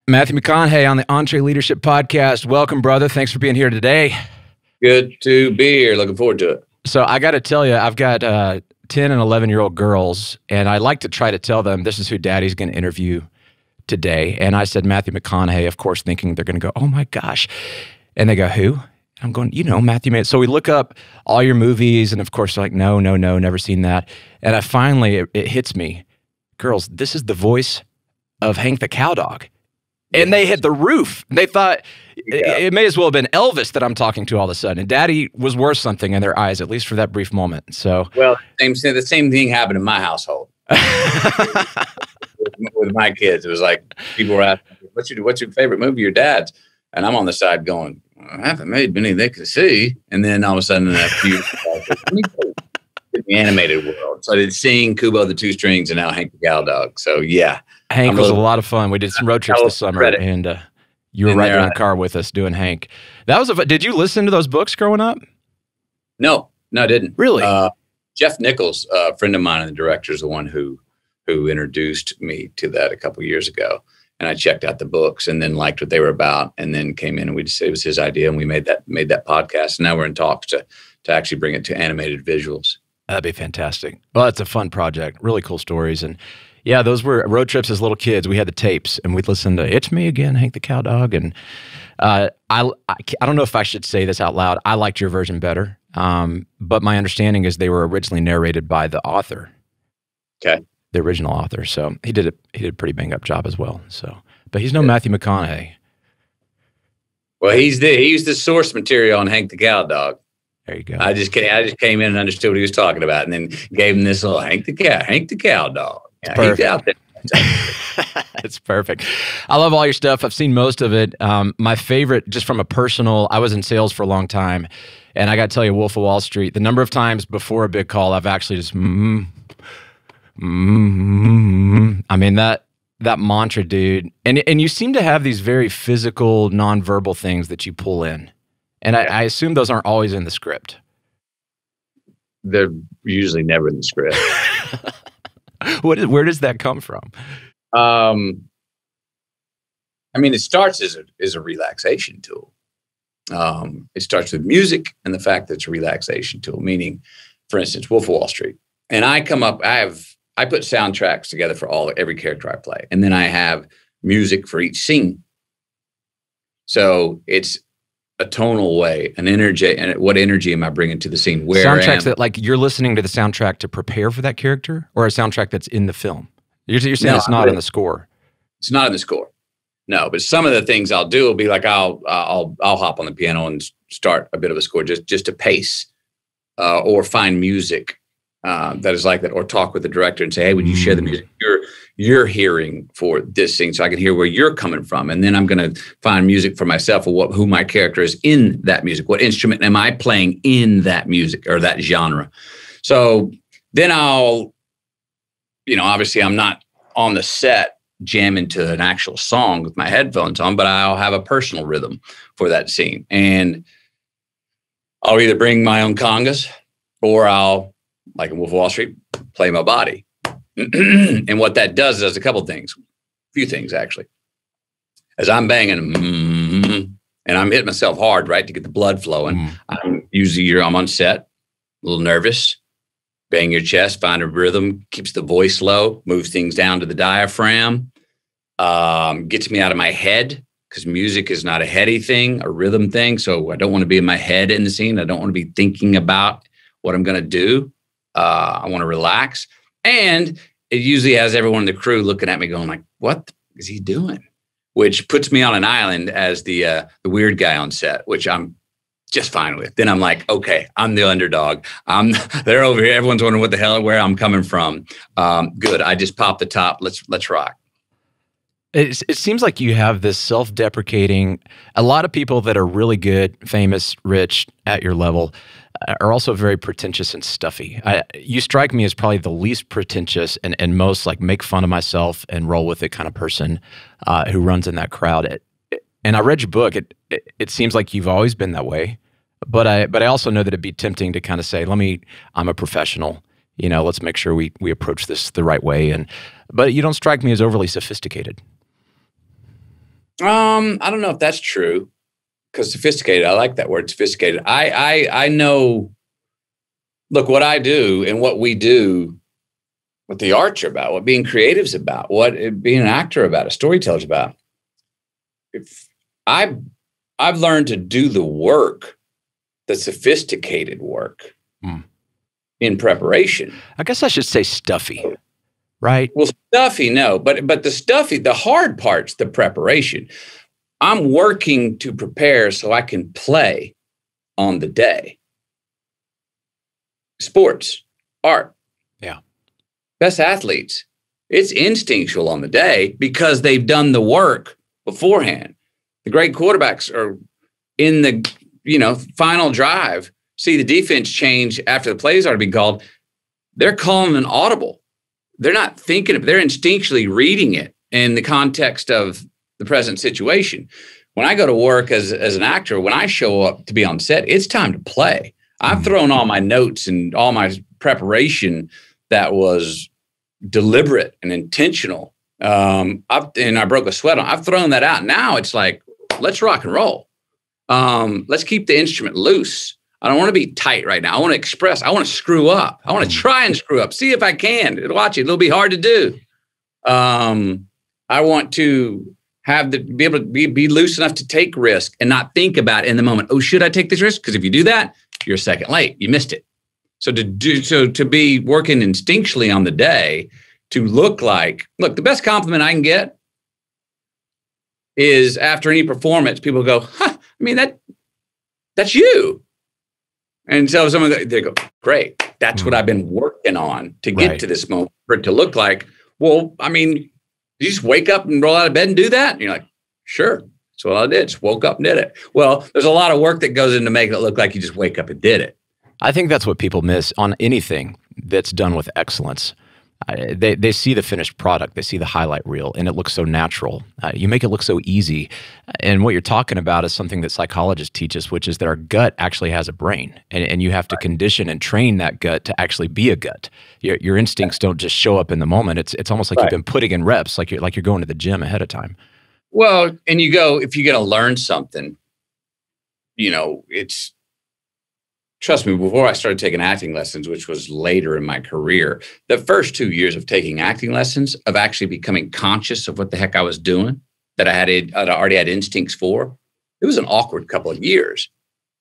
Matthew McConaughey on the EntreLeadership podcast. Welcome, brother. Thanks for being here today. Good to be here. Looking forward to it. So I got to tell you, I've got 10 and 11-year-old girls, and I like to try to tell them this is who Daddy's going to interview today. And I said Matthew McConaughey, of course, thinking they're going to go, oh my gosh. And they go, who? I'm going, Matthew. So we look up all your movies, and of course, they're like, no, never seen that. And I finally, it hits me. Girls, this is the voice of Hank the Cowdog. And they hit the roof. They thought it may as well have been Elvis that I'm talking to all of a sudden. And Daddy was worth something in their eyes, at least for that brief moment. So, well, the same thing happened in my household with my kids. It was like people were asking, "What's your favorite movie?" Your dad's, and I'm on the side going, "I haven't made many they could see." And then all of a sudden, in a few in the animated world, so I did Sing, Kubo the Two Strings, and now Hank the Cowdog. So yeah. Hank was a lot of fun. We did some road trips this summer, and you were right there in the car with us doing Hank. That was did you listen to those books growing up? No, I didn't. Really? Jeff Nichols, a friend of mine and the director, is the one who introduced me to that a couple of years ago. And I checked out the books and then liked what they were about, and then came in and it was his idea, and we made that podcast. And now we're in talks to actually bring it to animated visuals. That'd be fantastic. Well, it's a fun project. Really cool stories. And yeah, those were road trips as little kids. We had the tapes, and we'd listen to "It's Me Again, Hank the Cowdog." And I don't know if I should say this out loud. I liked your version better, but my understanding is they were originally narrated by the author. Okay, the original author. So he did a pretty bang up job as well. So, but he's no Matthew McConaughey. Well, he used the source material on Hank the Cowdog. There you go. I just came in and understood what he was talking about, and then gave him this little Hank the Cowdog. Yeah, perfect. He's out there. It's perfect. I love all your stuff. I've seen most of it. My favorite, just from a personal, I was in sales for a long time, and I got to tell you, Wolf of Wall Street, the number of times before a big call, I've actually just, I mean, that mantra, dude. And you seem to have these very physical, nonverbal things that you pull in. And I assume those aren't always in the script. They're usually never in the script. Where does that come from? I mean, it starts as a relaxation tool. It starts with music and the fact that it's a relaxation tool, meaning, for instance, Wolf of Wall Street. And I put soundtracks together for every character I play. And then I have music for each scene. So it's a tonal way, an energy, and what energy am I bringing to the scene? Soundtracks that, like, you're listening to the soundtrack to prepare for that character, or a soundtrack that's in the film? You're saying no, it's not in the score. It's not in the score. No, but some of the things I'll do will be like I'll hop on the piano and start a bit of a score just to pace, or find music that is like that, or talk with the director and say, hey, would you share the music you're hearing for this scene so I can hear where you're coming from? And then I'm going to find music for myself of who my character is in that music. What instrument am I playing in that music or that genre? So then I'll, obviously I'm not on the set jamming to an actual song with my headphones on, but I'll have a personal rhythm for that scene. And I'll either bring my own congas, or I'll, like in Wolf of Wall Street, play my body. And what that does is a couple of things, a few things actually. As I'm banging, and I'm hitting myself hard, right, to get the blood flowing. I'm on set, a little nervous. Bang your chest, find a rhythm, keeps the voice low, moves things down to the diaphragm, gets me out of my head, because music is not a heady thing, a rhythm thing. So I don't want to be in my head in the scene. I don't want to be thinking about what I'm going to do. I want to relax. And it usually has everyone in the crew looking at me going like, what is he doing? Which puts me on an island as the weird guy on set, which I'm just fine with. Then I'm like, okay, I'm the underdog. They're over here. Everyone's wondering where I'm coming from. Good. I just popped the top. Let's rock. It seems like you have this self-deprecating, a lot of people that are really good, famous, rich, at your level are also very pretentious and stuffy. You strike me as probably the least pretentious and most like make fun of myself and roll with it kind of person who runs in that crowd. And I read your book. It seems like you've always been that way, but I also know that it'd be tempting to kind of say, I'm a professional. Let's make sure we approach this the right way. But you don't strike me as overly sophisticated. I don't know if that's true, because sophisticated, I like that word, sophisticated. I know, look, what I do and what we do, what the arts are about, what being creative's about, what being an actor about, a storyteller's about. If I've learned to do the work, the sophisticated work in preparation. I guess I should say stuffy, right? Well, stuffy, no, but the stuffy, the hard part's the preparation. I'm working to prepare so I can play on the day. Sports, art. Yeah. Best athletes, it's instinctual on the day because they've done the work beforehand. The great quarterbacks are in the final drive, see the defense change after the plays are to be called. They're calling an audible. They're not thinking of it. They're instinctually reading it in the context of the present situation. When I go to work as an actor, when I show up to be on set, it's time to play. I've thrown all my notes and all my preparation that was deliberate and intentional. And I broke a sweat on. I've thrown that out. Now it's like, let's rock and roll. Let's keep the instrument loose. I don't want to be tight right now. I want to express. I want to screw up. I want to try and screw up. See if I can. Watch it. It'll be hard to do. I want to be able to be loose enough to take risk and not think about it in the moment. Oh, should I take this risk? Because if you do that, you're a second late. You missed it. So to be working instinctually on the day, to look, the best compliment I can get is after any performance, people go, huh, I mean, that's you. And so they go, great. That's what I've been working on to get to this moment, for it to look like, well, I mean, you just wake up and roll out of bed and do that? And you're like, sure. That's what I did. Just woke up and did it. Well, there's a lot of work that goes into making it look like you just wake up and did it. I think that's what people miss on anything that's done with excellence. They see the finished product, they see the highlight reel, and it looks so natural. You make it look so easy. And what you're talking about is something that psychologists teach us, which is that our gut actually has a brain, and you have to condition and train that gut to actually be a gut. Your instincts don't just show up in the moment. It's almost like you've been putting in reps, like you're going to the gym ahead of time. Well, and if you're going to learn something, trust me, before I started taking acting lessons, which was later in my career, the first 2 years of taking acting lessons, of actually becoming conscious of what the heck I was doing, that I'd already had instincts for, it was an awkward couple of years.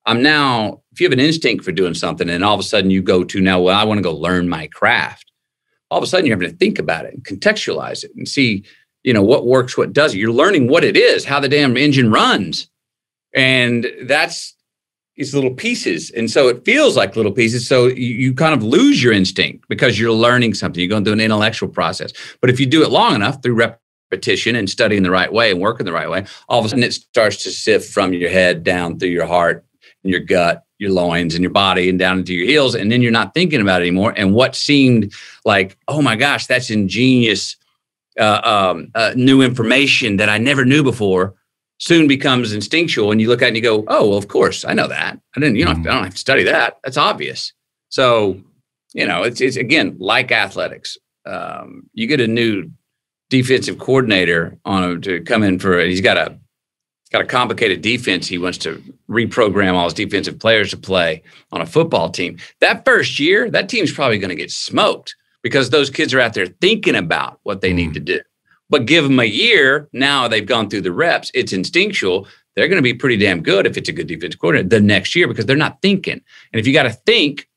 If you have an instinct for doing something and all of a sudden you go to now, well, I want to go learn my craft. All of a sudden you're having to think about it and contextualize it and see, what works, what doesn't. You're learning what it is, how the damn engine runs. And that's these little pieces. And so it feels like little pieces. So you kind of lose your instinct because you're learning something. You're going through an intellectual process. But if you do it long enough through repetition and studying the right way and working the right way, all of a sudden it starts to sift from your head down through your heart and your gut, your loins and your body and down into your heels. And then you're not thinking about it anymore. And what seemed like, oh my gosh, that's ingenious, new information that I never knew before, soon becomes instinctual, and you look at it and you go, oh, well, of course, I know that. I don't have to study that. That's obvious. So, it's again, like athletics. You get a new defensive coordinator to come in he's got a complicated defense. He wants to reprogram all his defensive players to play on a football team. That first year, that team's probably going to get smoked because those kids are out there thinking about what they need to do. But give them a year, now they've gone through the reps. It's instinctual. They're going to be pretty damn good if it's a good defensive coordinator the next year because they're not thinking. And if you got to think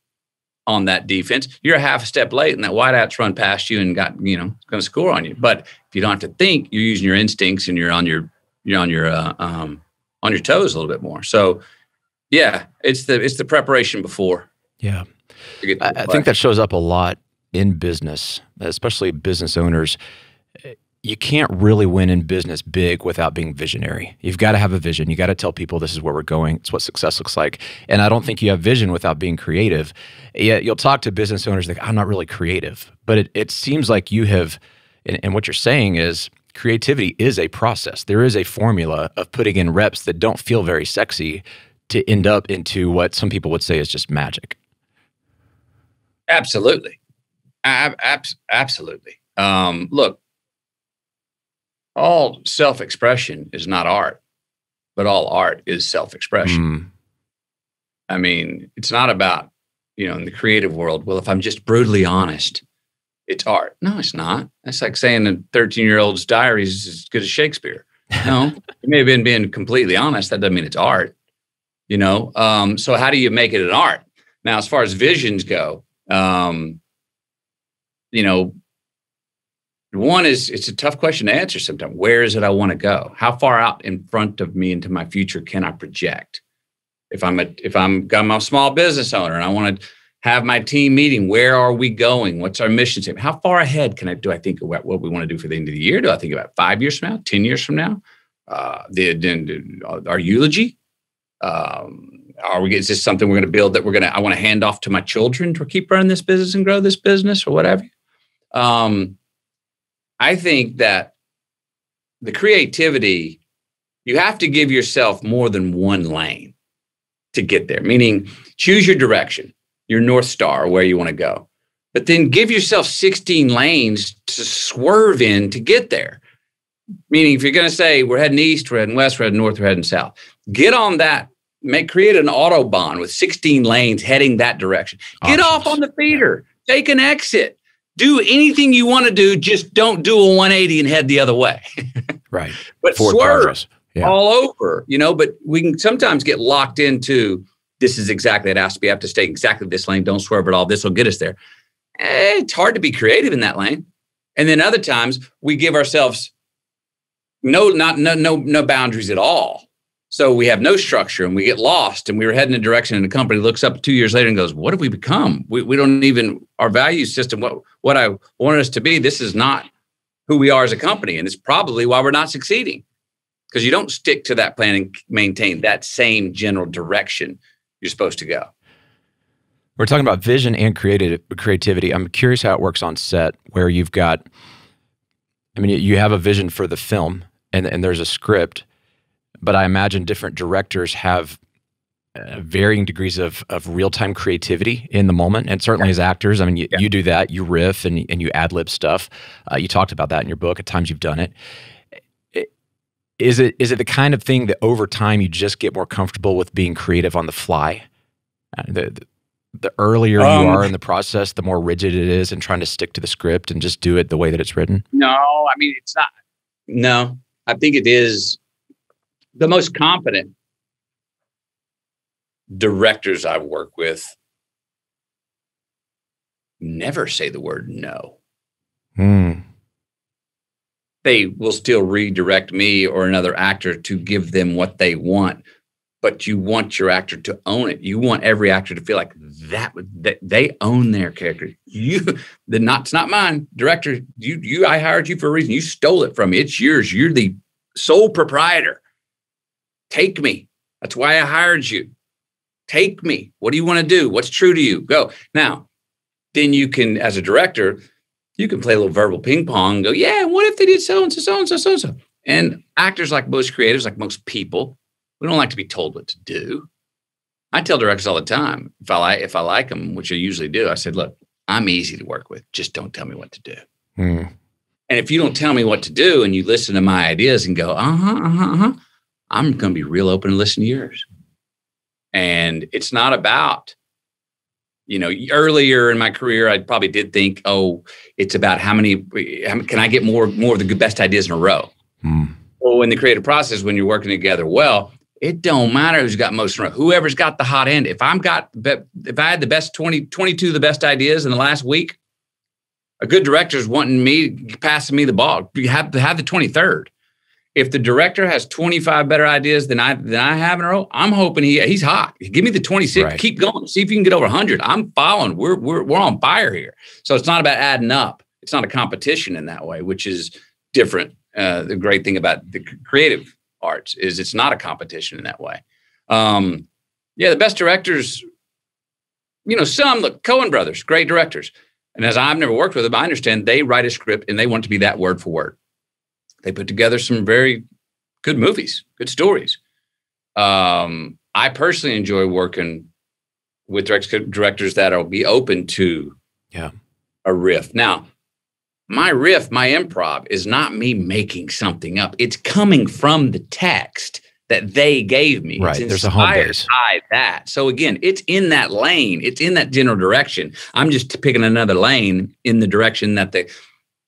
on that defense, you're a half a step late and that wideout's run past you and going to score on you. But if you don't have to think, you're using your instincts and you're on your toes a little bit more. So yeah, it's the preparation before. Yeah. I think that shows up a lot in business, especially business owners. You can't really win in business big without being visionary. You've got to have a vision. You got to tell people this is where we're going. It's what success looks like. And I don't think you have vision without being creative. Yeah, you'll talk to business owners like, I'm not really creative. But it seems like you have, and what you're saying is creativity is a process. There is a formula of putting in reps that don't feel very sexy to end up into what some people would say is just magic. Absolutely. Absolutely. Look, all self-expression is not art, but all art is self-expression. Mm. I mean, it's not about, in the creative world, well, if I'm just brutally honest, it's art. No, it's not. That's like saying a 13-year-old's diary is as good as Shakespeare. No, you may have been being completely honest. That doesn't mean it's art, So how do you make it an art? Now, as far as visions go, one is, it's a tough question to answer sometimes. Where is it I want to go? How far out in front of me into my future can I project? If I'm a small business owner and I want to have my team meeting, where are we going? What's our mission statement? How far ahead do I think about what we want to do for the end of the year? Do I think about 5 years from now, 10 years from now? Our eulogy? Is this something we're going to build that I want to hand off to my children to keep running this business and grow this business or whatever? I think that the creativity, you have to give yourself more than one lane to get there, meaning choose your direction, your North Star, where you want to go, but then give yourself 16 lanes to swerve in to get there. Meaning if you're going to say we're heading east, we're heading west, we're heading north, we're heading south, get on that, create an Autobahn with 16 lanes heading that direction. Get off on the feeder, take an exit. Do anything you want to do, just don't do a 180 and head the other way. Right. But Forward swerve progress. Yeah. all over, but we can sometimes get locked into, this is exactly, it has to be, I have to stay exactly this lane, don't swerve at all, this will get us there. It's hard to be creative in that lane. And then other times we give ourselves no boundaries at all. So we have no structure and we get lost and we were heading in a direction and the company looks up 2 years later and goes, what have we become? We don't even, our value system, what I wanted us to be, this is not who we are as a company. And it's probably why we're not succeeding, because you don't stick to that plan and maintain that same general direction you're supposed to go. We're talking about vision and creativity. I'm curious how it works on set, where you've got, you have a vision for the film and there's a script, but I imagine different directors have varying degrees of real-time creativity in the moment. And certainly as actors, you do that, you riff and you ad-lib stuff. You talked about that in your book. At times you've done it. Is it the kind of thing that over time you just get more comfortable with being creative on the fly? The earlier you are in the process, the more rigid it is and trying to stick to the script and just do it the way that it's written? No, it's not. No, I think it is the most competent directors I've worked with never say the word no. They will still redirect me or another actor to give them what they want, but you want your actor to own it. You want every actor to feel like that they own their character. It's not mine, director. I hired you for a reason. You stole it from me. It's yours. You're the sole proprietor. Take me. That's why I hired you. Take me. What do you want to do? What's true to you? Go. Now, then you can, as a director, you can play a little verbal ping pong and go, yeah, what if they did so-and-so, so-and-so, so-and-so? And actors, like most creatives, like most people, we don't like to be told what to do. I tell directors all the time, if I like them, which I usually do, I said, look, I'm easy to work with. Just don't tell me what to do. And if you don't tell me what to do and you listen to my ideas and go, I'm going to be real open and listen to yours. And it's not about, earlier in my career, I probably did think, it's about how can I get more of the best ideas in a row? Well, in the creative process, when you're working together, it don't matter who's got most in a row. Whoever's got the hot end. If I had the best 22 of the best ideas in the last week, a good director's passing me the ball. You have the 23rd. If the director has 25 better ideas than I have in a row, I'm hoping he's hot. Give me the 26. Right. Keep going. See if you can get over 100. I'm following. We're on fire here. So it's not about adding up. It's not a competition in that way, which is different. The great thing about the creative arts is it's not a competition in that way. The best directors, some look, Coen brothers, great directors. And as I've never worked with them, I understand they write a script and they want it to be that word for word. They put together some very good movies, good stories. I personally enjoy working with directors that'll be open to a riff. Now, my riff, my improv is not me making something up. It's coming from the text that they gave me. Right. It's There's a home inspired base. by that. So again, it's in that lane. It's in that general direction. I'm just picking another lane in the direction that the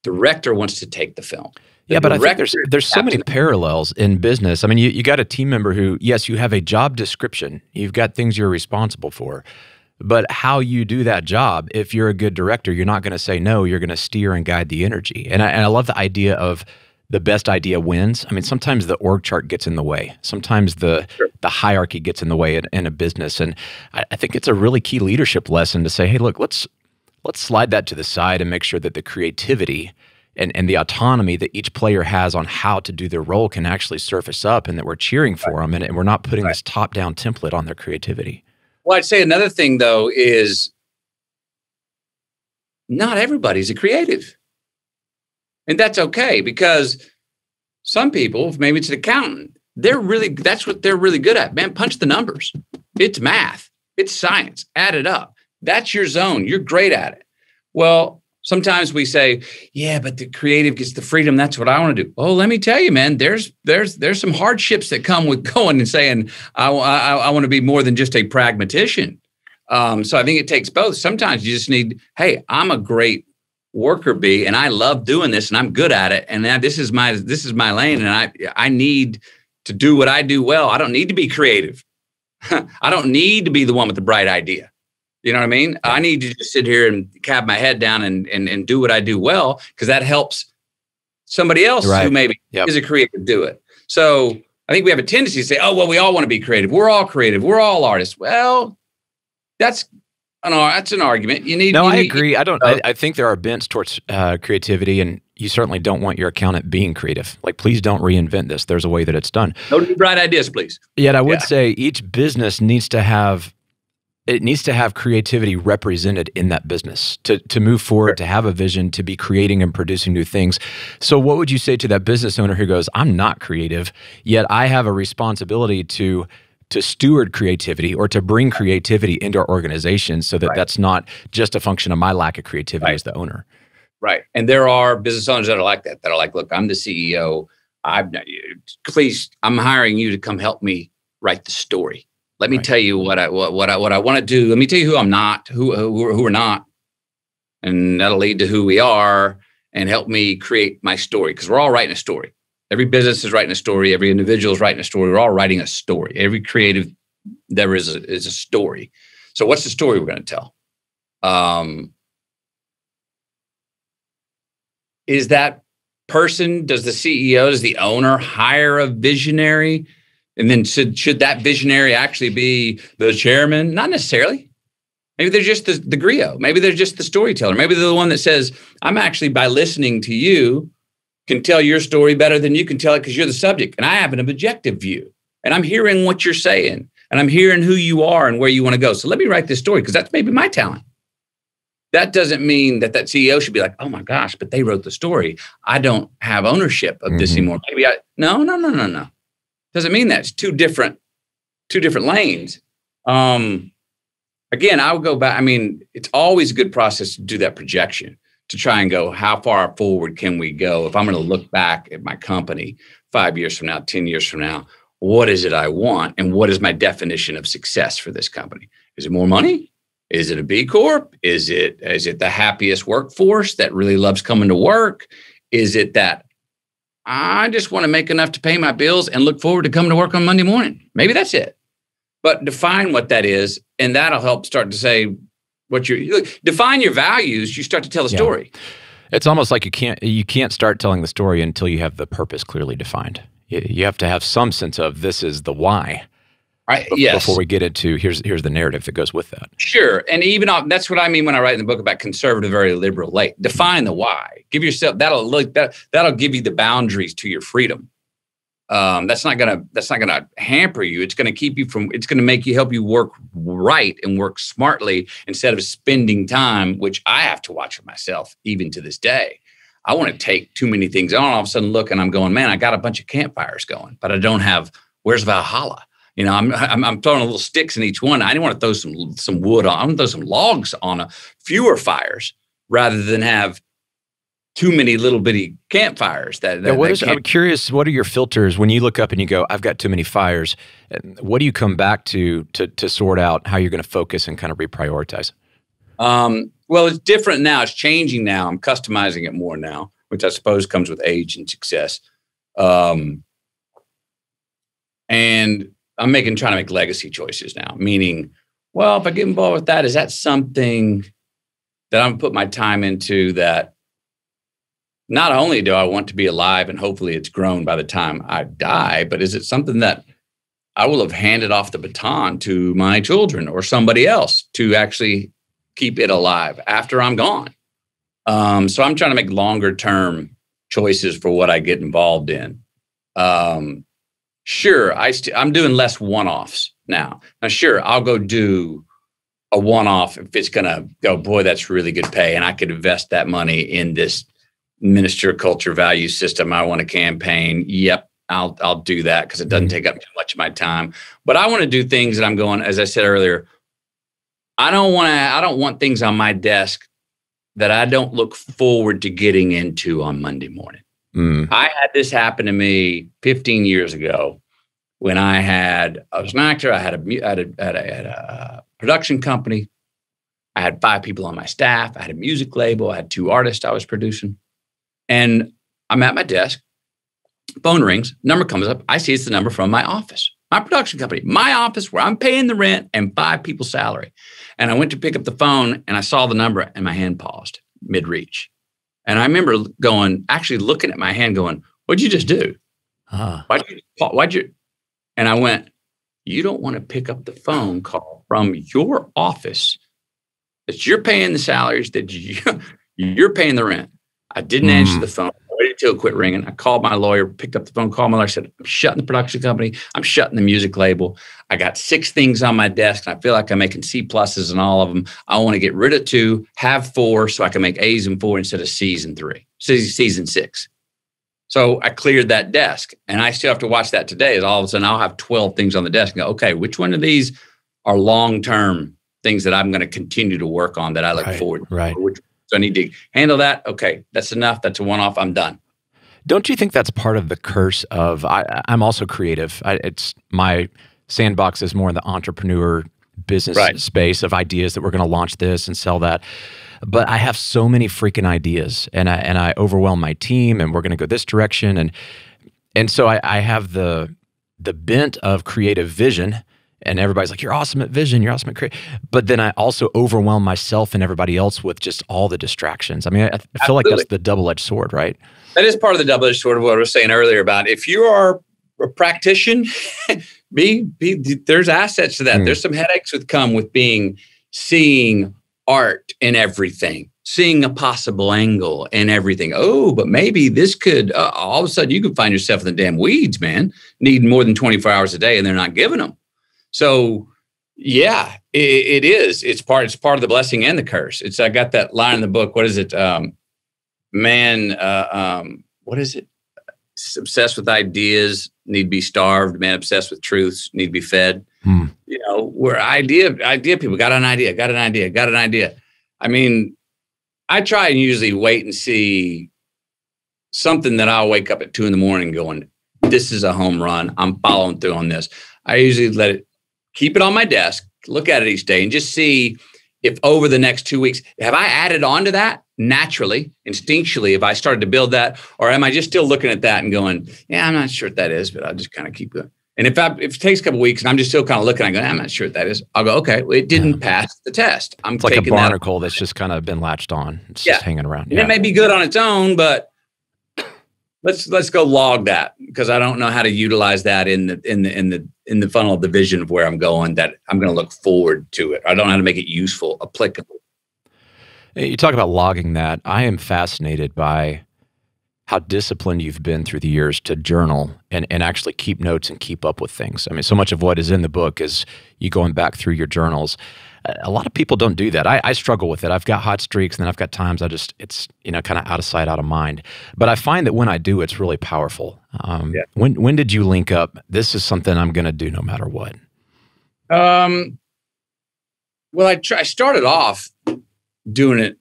director wants to take the film. Yeah, but I think there's so many parallels in business. I mean, you got a team member who, yes, you have a job description. You've got things you're responsible for. But how you do that job, if you're a good director, you're not going to say no. You're going to steer and guide the energy. And I love the idea of the best idea wins. I mean, sometimes the org chart gets in the way. Sometimes the hierarchy gets in the way in a business. And I think it's a really key leadership lesson to say, hey, look, let's slide that to the side and make sure that the creativity and the autonomy that each player has on how to do their role can actually surface up, and that we're cheering for them, and we're not putting this top-down template on their creativity. Well, I'd say another thing, though, is not everybody's a creative. And that's okay, because some people, maybe it's an accountant, that's what they're really good at. Man, punch the numbers. It's math. It's science. Add it up. That's your zone. You're great at it. Well, sometimes we say, yeah, but the creative gets the freedom. That's what I want to do. Oh, let me tell you, man, there's some hardships that come with going and saying, I want to be more than just a pragmatician. So I think it takes both. Sometimes you just need, hey, I'm a great worker bee, and I love doing this, and I'm good at it. And this is my lane, and I need to do what I do well. I don't need to be creative. I don't need to be the one with the bright idea. You know what I mean? I need to just sit here and cap my head down and do what I do well, because that helps somebody else who maybe is a creative do it. So I think we have a tendency to say, oh, well, we all want to be creative. We're all creative. We're all artists. Well, that's an argument. I agree. I think there are bents towards creativity, and you certainly don't want your accountant being creative. Like, please don't reinvent this. There's a way that it's done. No bright ideas, please. Yet I would say each business needs to have creativity represented in that business to move forward, to have a vision, to be creating and producing new things. So what would you say to that business owner who goes, I'm not creative, yet I have a responsibility to steward creativity or to bring creativity into our organization, so that that's not just a function of my lack of creativity as the owner? Right. And there are business owners that are like that are like, look, I'm the CEO. I'm hiring you to come help me write the story. Let me tell you what I want to do. Let me tell you who I'm not, who we're not, and that'll lead to who we are, and help me create my story, because we're all writing a story. Every business is writing a story. Every individual is writing a story. We're all writing a story. Every creative there is a story. So what's the story we're going to tell? Is that person, does the CEO, does the owner hire a visionary? And then should that visionary actually be the chairman? Not necessarily. Maybe they're just the griot. Maybe they're just the storyteller. Maybe they're the one that says, I'm actually, by listening to you, can tell your story better than you can tell it, because you're the subject. And I have an objective view. And I'm hearing what you're saying. And I'm hearing who you are and where you want to go. So let me write this story, because that's maybe my talent. That doesn't mean that CEO should be like, oh my gosh, but they wrote the story. I don't have ownership of this anymore. Maybe no. Doesn't mean that. It's two different lanes. Again, I would go back. I mean, it's always a good process to do that projection, to try and go, how far forward can we go? If I'm going to look back at my company 5 years from now, 10 years from now, what is it I want? And what is my definition of success for this company? Is it more money? Is it a B Corp? Is it the happiest workforce that really loves coming to work? Is it that I just want to make enough to pay my bills and look forward to coming to work on Monday morning? Maybe that's it. But define what that is, and that'll help start to say what you define your values. You start to tell a story. It's almost like you can't start telling the story until you have the purpose clearly defined. You have to have some sense of, this is the why. Yes. Before we get into here's the narrative that goes with that. Sure. And even that's what I mean when I write in the book about conservative, very liberal late. Define the why. Give yourself that'll give you the boundaries to your freedom. That's not gonna hamper you. It's gonna keep you from. It's gonna help you work right and work smartly, instead of spending time, which I have to watch for myself even to this day. I want to take too many things on. All of a sudden, look, and I'm going, man, I got a bunch of campfires going, but I don't have. Where's Valhalla? You know, I'm throwing little sticks in each one. I didn't want to throw some wood on. I'm going to throw some logs on fewer fires, rather than have too many little bitty campfires. I'm curious, what are your filters when you look up and you go, I've got too many fires? What do you come back to sort out how you're going to focus and kind of reprioritize? Well, it's different now. It's changing now. I'm customizing it more now, which I suppose comes with age and success. And I'm trying to make legacy choices now, meaning, well, if I get involved with that, is that something that I'm put my time into that not only do I want to be alive and hopefully it's grown by the time I die, but is it something that I will have handed off the baton to my children or somebody else to actually keep it alive after I'm gone? So I'm trying to make longer term choices for what I get involved in. Sure, I'm doing less one-offs now. Now, sure, I'll go do a one-off if it's going to go, boy, that's really good pay, and I could invest that money in this minister culture value system I want to campaign. Yep, I'll do that because it doesn't take up too much of my time. But I want to do things that I'm going, as I said earlier, I don't want things on my desk that I don't look forward to getting into on Monday morning. I had this happen to me 15 years ago when I was an actor. I had a production company. I had 5 people on my staff. I had a music label. I had 2 artists I was producing. And I'm at my desk. Phone rings. Number comes up. I see it's the number from my office, my production company, my office where I'm paying the rent and 5 people's salary. And I went to pick up the phone and I saw the number and my hand paused mid-reach. And I remember actually looking at my hand going, what'd you just do? Why'd you? And I went, you don't want to pick up the phone call from your office that you're paying the salaries, that you're paying the rent. I didn't answer the phone. I waited till it quit ringing. I called my lawyer, picked up the phone, called my lawyer, said, I'm shutting the production company. I'm shutting the music label. I got 6 things on my desk, and I feel like I'm making C pluses in all of them. I want to get rid of 2, have 4, so I can make A's in 4 instead of C's in 3, C's in 6. So I cleared that desk, and I still have to watch that today. Is all of a sudden I'll have 12 things on the desk and go, okay, which one of these are long-term things that I'm going to continue to work on that I look forward to? Right. So I need to handle that. Okay, that's enough. That's a one-off. I'm done. Don't you think that's part of the curse of, I'm also creative. It's my sandbox is more in the entrepreneur business space of ideas that we're going to launch this and sell that. But I have so many freaking ideas and I overwhelm my team and we're going to go this direction. And so I have the bent of creative vision. And everybody's like, you're awesome at vision, you're awesome at creative. But then I also overwhelm myself and everybody else with just all the distractions. I mean, I feel like that's the double-edged sword, right? That is part of the double-edged sword of what I was saying earlier about if you are a practitioner, there's assets to that. There's some headaches that come with seeing art in everything, seeing a possible angle in everything. Oh, but maybe this could, all of a sudden you could find yourself in the damn weeds, man, needing more than 24 hours a day and they're not giving them. So yeah, it is. It's part of the blessing and the curse. I got that line in the book. What is it? What is it? Obsessed with ideas need to be starved. Man obsessed with truths need to be fed. You know, we're idea people got an idea. I mean, I try and usually wait and see something that I'll wake up at 2 a.m. going, this is a home run. I'm following through on this. I usually keep it on my desk, look at it each day and just see if over the next 2 weeks, have I added on to that naturally, instinctually, if I started to build that, or am I just still looking at that and going, yeah, I'm not sure what that is, but I'll just kind of keep going. And if it takes a couple of weeks and I'm just still kind of looking, I go, I'm not sure what that is. I'll go, okay, well, it didn't pass the test. It's like a barnacle that's just kind of been latched on. It's just hanging around. And it may be good on its own, but let's go log that because I don't know how to utilize that in the funnel of the vision of where I'm going, that I'm going to look forward to it. I don't know how to make it useful, applicable. You talk about logging that. I am fascinated by how disciplined you've been through the years to journal and actually keep notes and keep up with things. I mean, so much of what is in the book is you going back through your journals. A lot of people don't do that. I struggle with it. I've got hot streaks and then I've got times it's kind of out of sight, out of mind. But I find that when I do, it's really powerful. When did you link up? This is something I'm going to do no matter what. Well, I started off doing it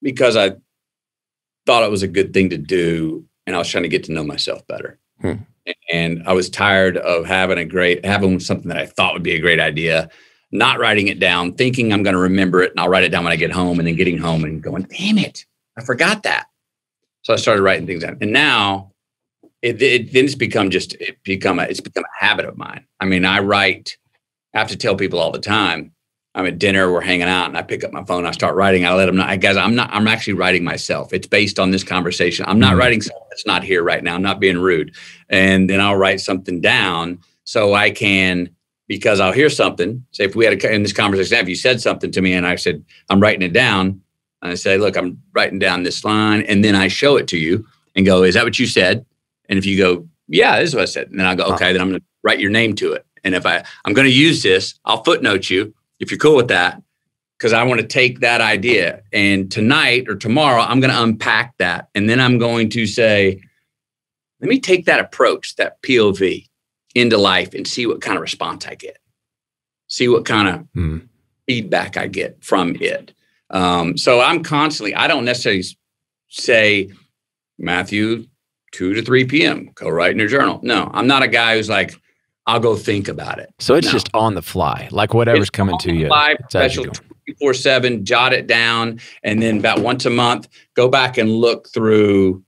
because I thought it was a good thing to do, and I was trying to get to know myself better. And I was tired of having something that I thought would be a great idea, not writing it down, thinking I'm going to remember it, and I'll write it down when I get home, and then getting home and going, damn it, I forgot that. So I started writing things down, and now it's become a habit of mine. I mean, I have to tell people all the time. I'm at dinner, we're hanging out, and I pick up my phone, I start writing. I let them know, guys, I'm actually writing myself. It's based on this conversation. I'm not writing something that's not here right now. I'm not being rude. And then I'll write something down so I can, because I'll hear something. Say if we had in this conversation, if you said something to me and I said, I'm writing it down, and I say, look, I'm writing down this line, and then I show it to you and go, is that what you said? And if you go, yeah, this is what I said. And then I'll go, okay, then I'm going to write your name to it. And if I'm going to use this, I'll footnote you if you're cool with that, because I want to take that idea. And tonight or tomorrow, I'm going to unpack that. And then I'm going to say, let me take that approach, that POV into life and see what kind of response I get. See what kind of feedback I get from it. So I don't necessarily say, Matthew, 2 to 3 p.m., go write in your journal. No, I'm not a guy who's like, I'll go think about it. So it's just on the fly, like whatever's coming to you. Special 24/7, jot it down, and then about once a month, go back and look through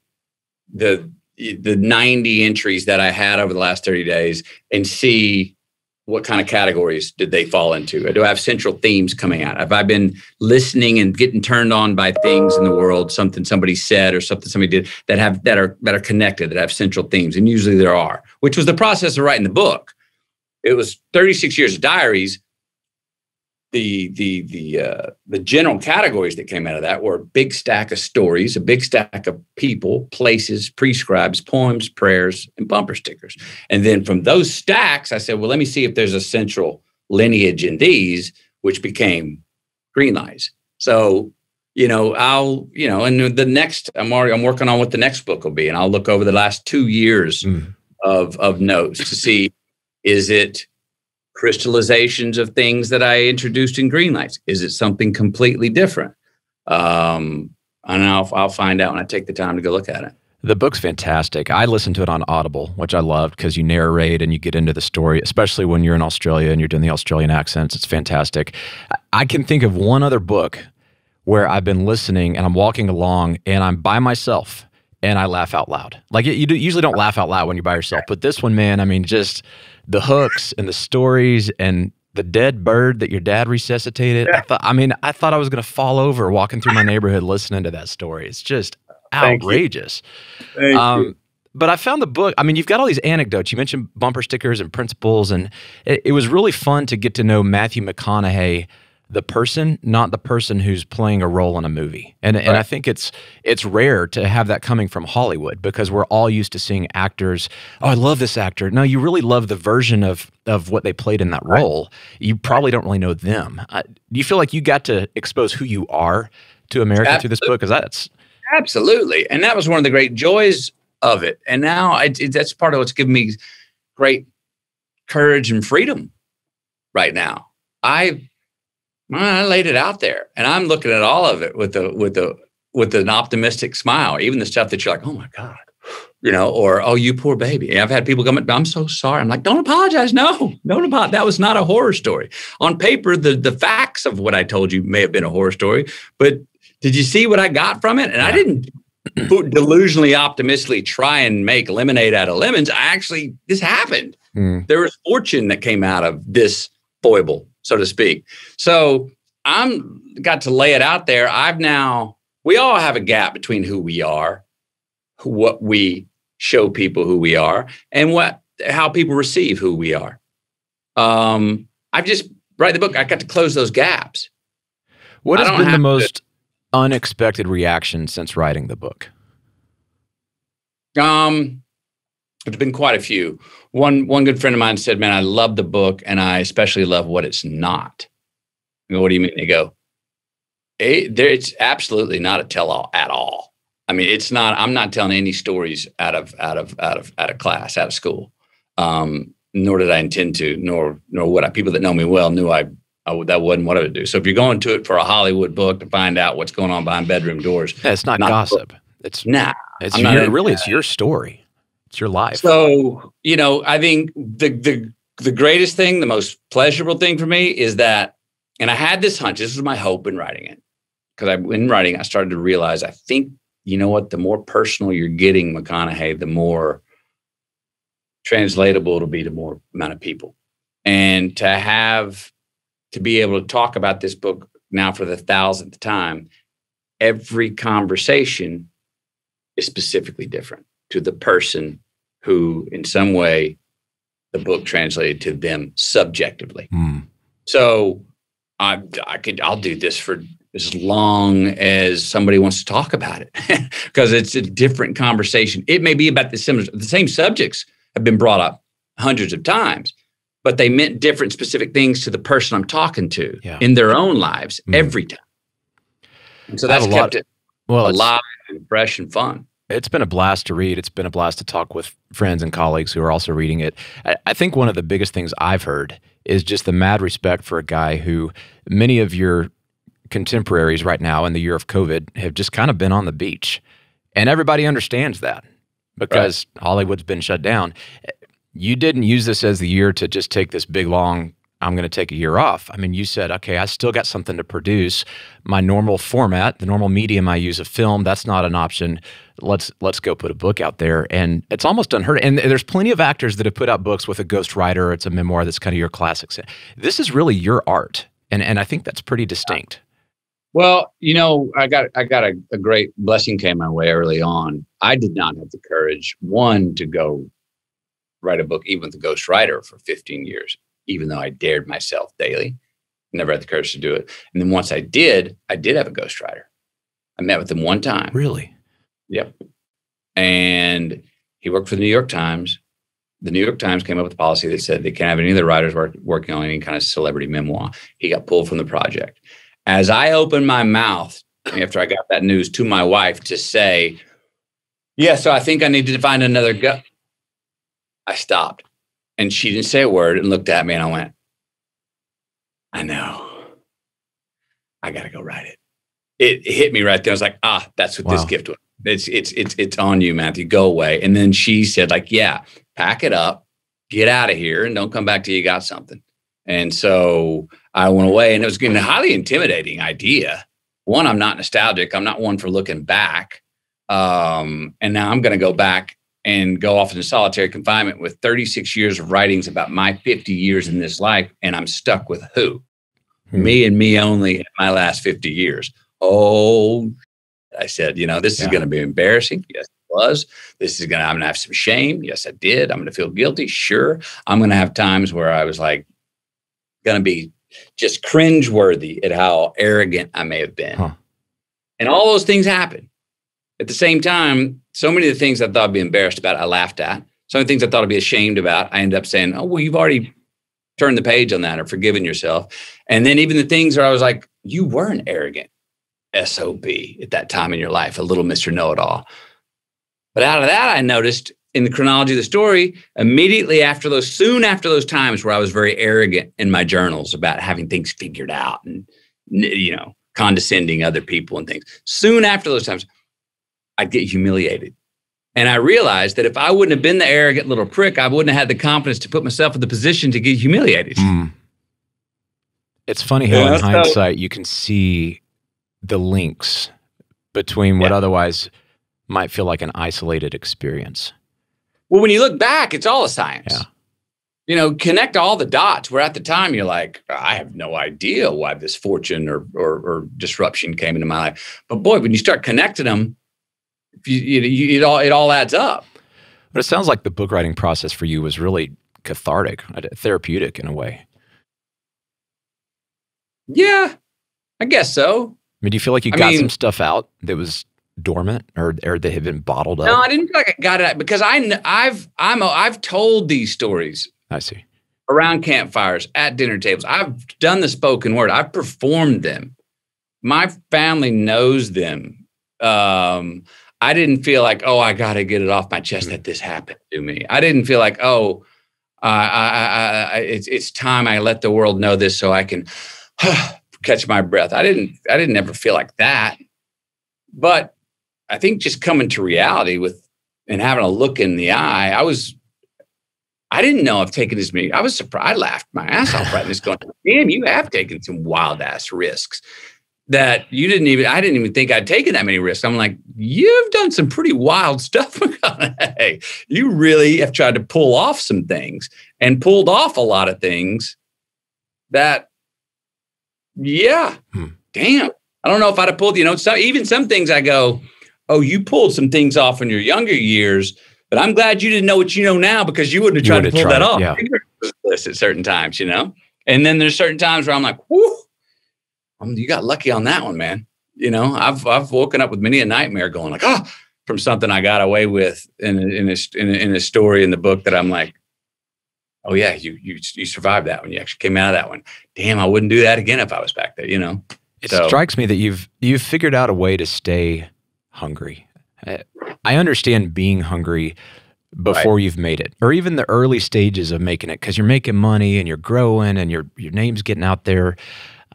the 90 entries that I had over the last 30 days and see what kind of categories did they fall into. Do I have central themes coming out? Have I been listening and getting turned on by things in the world, something somebody said or something somebody did that are connected, that have central themes? And usually there are, which was the process of writing the book. It was 36 years of diaries. The general categories that came out of that were a big stack of stories, a big stack of people, places, prescribes, poems, prayers, and bumper stickers. And then from those stacks, I said, well, let me see if there's a central lineage in these, which became green lights. So, and the next, I'm working on what the next book will be. And I'll look over the last 2 years of notes to see, is it crystallizations of things that I introduced in green lights? Is it something completely different? And I'll find out when I take the time to go look at it. The book's fantastic. I listened to it on Audible, which I loved because you narrate and you get into the story, especially when you're in Australia and you're doing the Australian accents. It's fantastic. I can think of one other book where I've been listening and I'm walking along and I'm by myself and I laugh out loud. Like you usually don't laugh out loud when you're by yourself, but this one, man, I mean, just the hooks and the stories and the dead bird that your dad resuscitated. I thought I was going to fall over walking through my neighborhood listening to that story. It's just outrageous. Thank you. But I found the book. I mean, you've got all these anecdotes. You mentioned bumper stickers and principles, and it was really fun to get to know Matthew McConaughey, the person, not the person who's playing a role in a movie. And I think it's rare to have that coming from Hollywood because we're all used to seeing actors. Oh, I love this actor. No, you really love the version of what they played in that role. You probably don't really know them. Do you feel like you got to expose who you are to America through this book? Because that's absolutely, and that was one of the great joys of it. And now that's part of what's given me great courage and freedom right now. I laid it out there, and I'm looking at all of it with an optimistic smile. Even the stuff that you're like, oh my God, or oh, you poor baby. I've had people come, I'm so sorry. I'm like, don't apologize. No, don't apologize. That was not a horror story. On paper, the facts of what I told you may have been a horror story, but did you see what I got from it? And I didn't delusionally, optimistically try and make lemonade out of lemons. This happened. There was fortune that came out of this foible, so to speak. So I'm got to lay it out there. We all have a gap between who we are, what we show people who we are, and how people receive who we are. I've just write the book. I got to close those gaps. What has been the most unexpected reaction since writing the book? There's been quite a few. One good friend of mine said, man, I love the book, and I especially love what it's not. I go, what do you mean? They go, it's absolutely not a tell-all at all. I mean, it's not. I'm not telling any stories out of class, out of school. Nor did I intend to, nor would I. People that know me well knew that wasn't what I would do. So if you're going to it for a Hollywood book to find out what's going on behind bedroom doors, it's not gossip. It's nah, it's I'm not your into really that. it's your story. It's your life. So, I think the greatest thing, the most pleasurable thing for me is that, and I had this hunch, this was my hope in writing it. Because in writing, I started to realize, I think, the more personal you're getting, McConaughey, the more translatable it'll be to more amount of people. And to be able to talk about this book now for the 1,000th time, every conversation is specifically different to the person who, in some way, the book translated to them subjectively. So I'll do this for as long as somebody wants to talk about it, because it's a different conversation. It may be about the same subjects have been brought up hundreds of times, but they meant different specific things to the person I'm talking to in their own lives every time. And so that's kept it alive and fresh and fun. It's been a blast to read. It's been a blast to talk with friends and colleagues who are also reading it. I think one of the biggest things I've heard is just the mad respect for a guy who many of your contemporaries right now in the year of COVID have just kind of been on the beach. And everybody understands that because Hollywood's been shut down. You didn't use this as the year to just take this big, long, I'm going to take a year off. I mean, you said, okay, I still got something to produce. My normal format, the normal medium I use, of film, that's not an option. Let's go put a book out there. And it's almost unheard of. And there's plenty of actors that have put out books with a ghostwriter. It's a memoir that's kind of your classics. This is really your art. And I think that's pretty distinct. Well, I got a great blessing came my way early on. I did not have the courage, one, to go write a book, even with a ghostwriter, for 15 years, even though I dared myself daily. Never had the courage to do it. And then once I did have a ghostwriter. I met with him one time. Really? Yep. And he worked for the New York Times. The New York Times came up with a policy that said they can't have any of the writers working on any kind of celebrity memoir. He got pulled from the project. As I opened my mouth after I got that news to my wife to say, so I think I need to find another guy, I stopped. And she didn't say a word and looked at me, and I went, I know. I got to go write it. It hit me right there. I was like, that's what this gift was. It's on you, Matthew. Go away. And then she said, pack it up, get out of here, and don't come back till you got something. And so I went away, and it was a highly intimidating idea. One, I'm not nostalgic. I'm not one for looking back. And now I'm going to go back and go off into solitary confinement with 36 years of writings about my 50 years in this life. And I'm stuck with who? Me and me only in my last 50 years. Oh, I said, this is going to be embarrassing. Yes, it was. I'm going to have some shame. Yes, I did. I'm going to feel guilty. Sure. I'm going to have times where I was like, going to be just cringeworthy at how arrogant I may have been. And all those things happen. At the same time, so many of the things I thought I'd be embarrassed about, I laughed at. So many things I thought I'd be ashamed about, I ended up saying, oh, well, you've already turned the page on that or forgiven yourself. And then even the things where I was like, you were an arrogant SOB at that time in your life, a little Mr. Know-It-All. But out of that, I noticed in the chronology of the story, soon after those times where I was very arrogant in my journals about having things figured out and, condescending other people and things. Soon after those times, I'd get humiliated. And I realized that if I wouldn't have been the arrogant little prick, I wouldn't have had the confidence to put myself in the position to get humiliated. It's funny how in hindsight you can see the links between what otherwise might feel like an isolated experience. Well, when you look back, it's all a science. Connect all the dots where at the time you're like, I have no idea why this fortune or disruption came into my life. But boy, when you start connecting them, it all adds up. But it sounds like the book writing process for you was really cathartic, therapeutic in a way. Yeah, I guess so. I mean, do you feel like you got some stuff out that was dormant or that had been bottled up? No, I didn't feel like I got it out because I've told these stories. I see. Around campfires, at dinner tables. I've done the spoken word. I've performed them. My family knows them. I didn't feel like, I got to get it off my chest that this happened to me. I didn't feel like, it's time I let the world know this so I can catch my breath. I didn't ever feel like that. But I think just coming to reality and having a look in the eye, I didn't know I've taken as many. I was surprised. I laughed my ass off right this going, damn, you have taken some wild ass risks that I didn't even think I'd taken that many risks. I'm like, you've done some pretty wild stuff, McConaughey. You really have tried to pull off some things and pulled off a lot of things that, damn. I don't know if I'd have pulled, even some things I go, oh, you pulled some things off in your younger years, but I'm glad you didn't know what you know now, because you wouldn't have tried to pull that off. Yeah. At certain times, and then there's certain times where I'm like, whoo, you got lucky on that one, man. I've woken up with many a nightmare going like, from something I got away with in a story in the book that I'm like, oh yeah, you survived that one. You actually came out of that one. Damn, I wouldn't do that again if I was back there, It strikes me that you've figured out a way to stay hungry. I understand being hungry before you've made it, or even the early stages of making it, because you're making money and you're growing and your name's getting out there.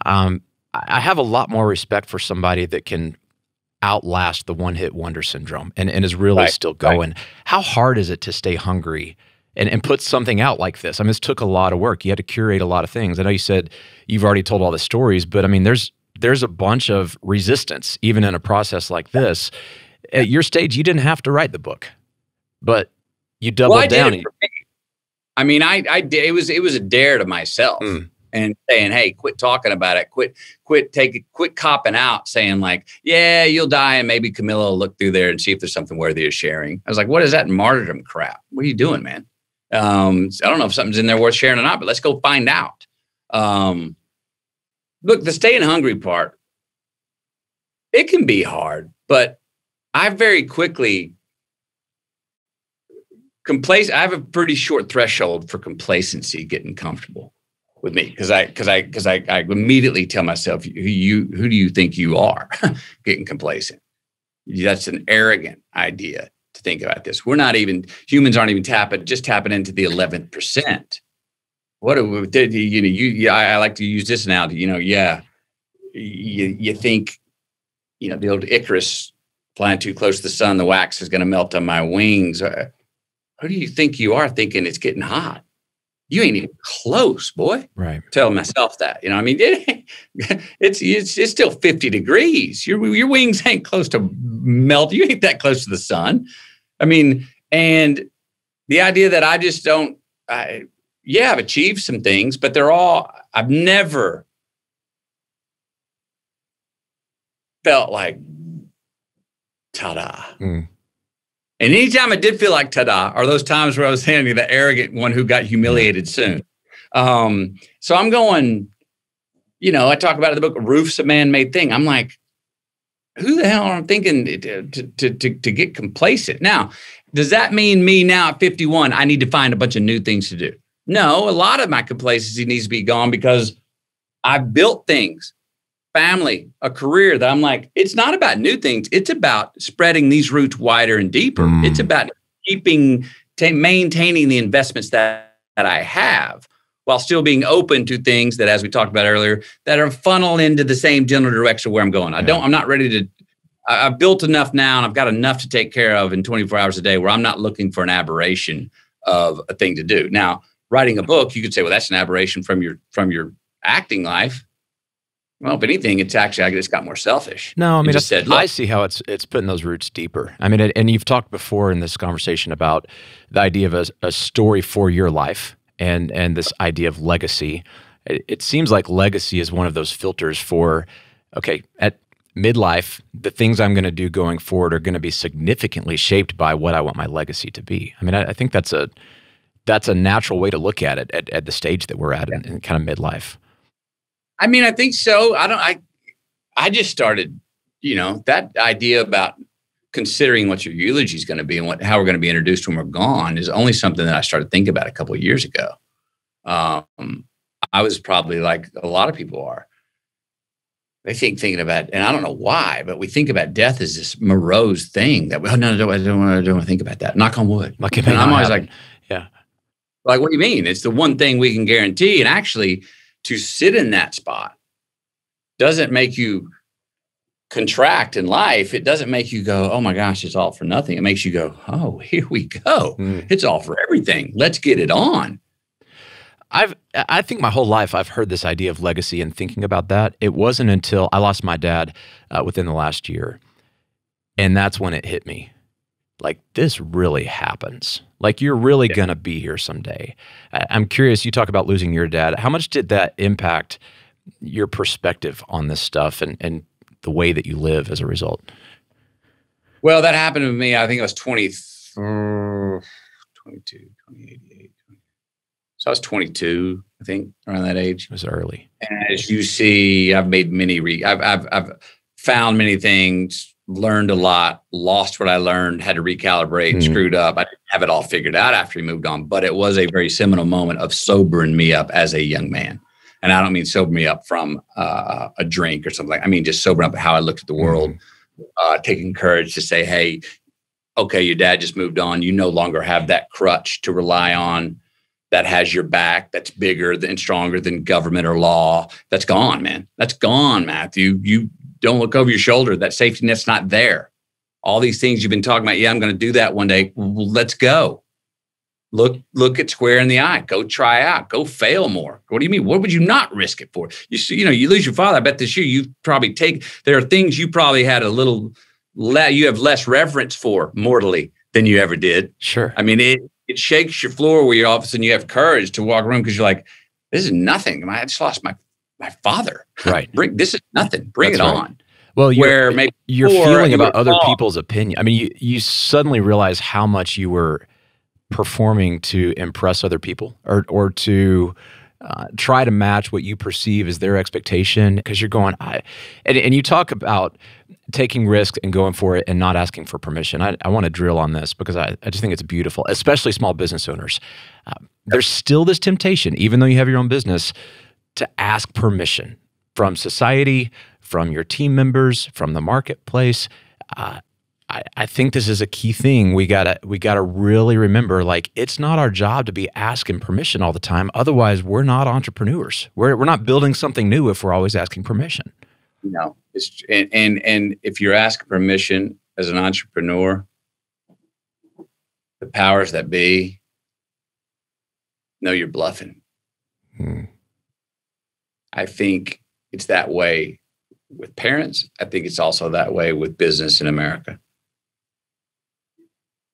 I have a lot more respect for somebody that can outlast the one-hit wonder syndrome and is really still going. Right. How hard is it to stay hungry and put something out like this? I mean, this took a lot of work. You had to curate a lot of things. I know you said you've already told all the stories, but I mean, there's a bunch of resistance even in a process like this. At your stage, you didn't have to write the book, but you doubled down. Did it for me. I mean, I did. It was a dare to myself. And saying, hey, quit talking about it. Quit copping out, saying like, yeah, you'll die. And maybe Camilla will look through there and see if there's something worthy of sharing. I was like, what is that martyrdom crap? What are you doing, man? I don't know if something's in there worth sharing or not, but let's go find out. Look, the staying hungry part, it can be hard, but I very quickly I have a pretty short threshold for complacency getting comfortable with me, because I immediately tell myself, who do you think you are getting complacent? That's an arrogant idea to think about this. Humans aren't even tapping into the 11%. What do we, I like to use this analogy, you think, the old Icarus flying too close to the sun, the wax is going to melt on my wings. Who do you think you are thinking it's getting hot? You ain't even close, boy. Right. Telling myself that, I mean, it's still 50 degrees. Your wings ain't close to melt. You ain't that close to the sun. I mean, and the idea that I just don't, I've achieved some things, but I've never felt like ta-da. And anytime I did feel like ta-da are those times where I was handing the arrogant one who got humiliated soon. So I'm going, I talk about in the book, roof's a man-made thing. I'm like, who the hell am I thinking to get complacent? Now, does that mean me now at 51, I need to find a bunch of new things to do? No, a lot of my complacency needs to be gone because I've built things, family, a career that I'm like, it's not about new things. It's about spreading these roots wider and deeper. It's about maintaining the investments that I have while still being open to things that, as we talked about earlier, that are funneled into the same general direction where I'm going. I'm not ready to, I've built enough now and I've got enough to take care of in 24 hours a day where I'm not looking for an aberration of a thing to do. Now, writing a book, you could say, well, that's an aberration from your acting life. Well, if anything, it's actually, I just got more selfish. No, I mean, I see how it's putting those roots deeper. I mean, and you've talked before in this conversation about the idea of a story for your life and this idea of legacy. It seems like legacy is one of those filters for, okay, at midlife, the things I'm going to do going forward are going to be significantly shaped by what I want my legacy to be. I mean, I think that's a natural way to look at it at the stage that we're at in kind of midlife. I mean, I think so. I just started, that idea about considering what your eulogy is going to be and how we're going to be introduced when we're gone is only something that I started thinking about a couple of years ago. I was probably like a lot of people are. They thinking about, and I don't know why, but we think about death as this morose thing that, I don't want to think about that. Knock on wood. And I'm always like, yeah. Like, what do you mean? It's the one thing we can guarantee. And actually, to sit in that spot doesn't make you contract in life, it doesn't make you go, oh my gosh, it's all for nothing. It makes you go, oh, here we go. It's all for everything. Let's get it on. I think my whole life I've heard this idea of legacy and thinking about that. It wasn't until I lost my dad within the last year. And that's when it hit me. Like, this really happens. Like, you're really going to be here someday. I'm curious, you talk about losing your dad. How much did that impact your perspective on this stuff and the way that you live as a result? Well, that happened to me. I think I was 22, 28. So I was 22, I think, around that age. It was early. And as you see, I've made I've found many things, learned a lot, lost what I learned, had to recalibrate, screwed up. I didn't have it all figured out after he moved on, but it was a very seminal moment of sobering me up as a young man. And I don't mean sober me up from a drink or something. I mean just sobering up how I looked at the world, taking courage to say, hey, okay, your dad just moved on. You no longer have that crutch to rely on that has your back, that's bigger and stronger than government or law. That's gone, man. That's gone, Matthew. You don't look over your shoulder. That safety net's not there. All these things you've been talking about, yeah, I'm going to do that one day. Well, let's go. Look it square in the eye. Go try out. Go fail more. What do you mean? What would you not risk it for? You lose your father. I bet this year you probably there are things you probably had you have less reverence for mortally than you ever did. Sure. I mean, it shakes your floor where all of a sudden you have courage to walk around because you're like, this is nothing. I just lost my father. Right. This is nothing. Bring it on. Well, you're feeling about other people's opinion. I mean, you suddenly realize how much you were performing to impress other people or to try to match what you perceive as their expectation, because you're going, and you talk about taking risks and going for it and not asking for permission. I want to drill on this because I just think it's beautiful, especially small business owners. There's still this temptation, even though you have your own business, to ask permission from society, from your team members, from the marketplace. I think this is a key thing. We gotta really remember, like, it's not our job to be asking permission all the time. Otherwise, we're not entrepreneurs. We're not building something new if we're always asking permission. No, and if you're asking permission as an entrepreneur, the powers that be know you're bluffing. I think it's that way with parents. I think it's also that way with business in America.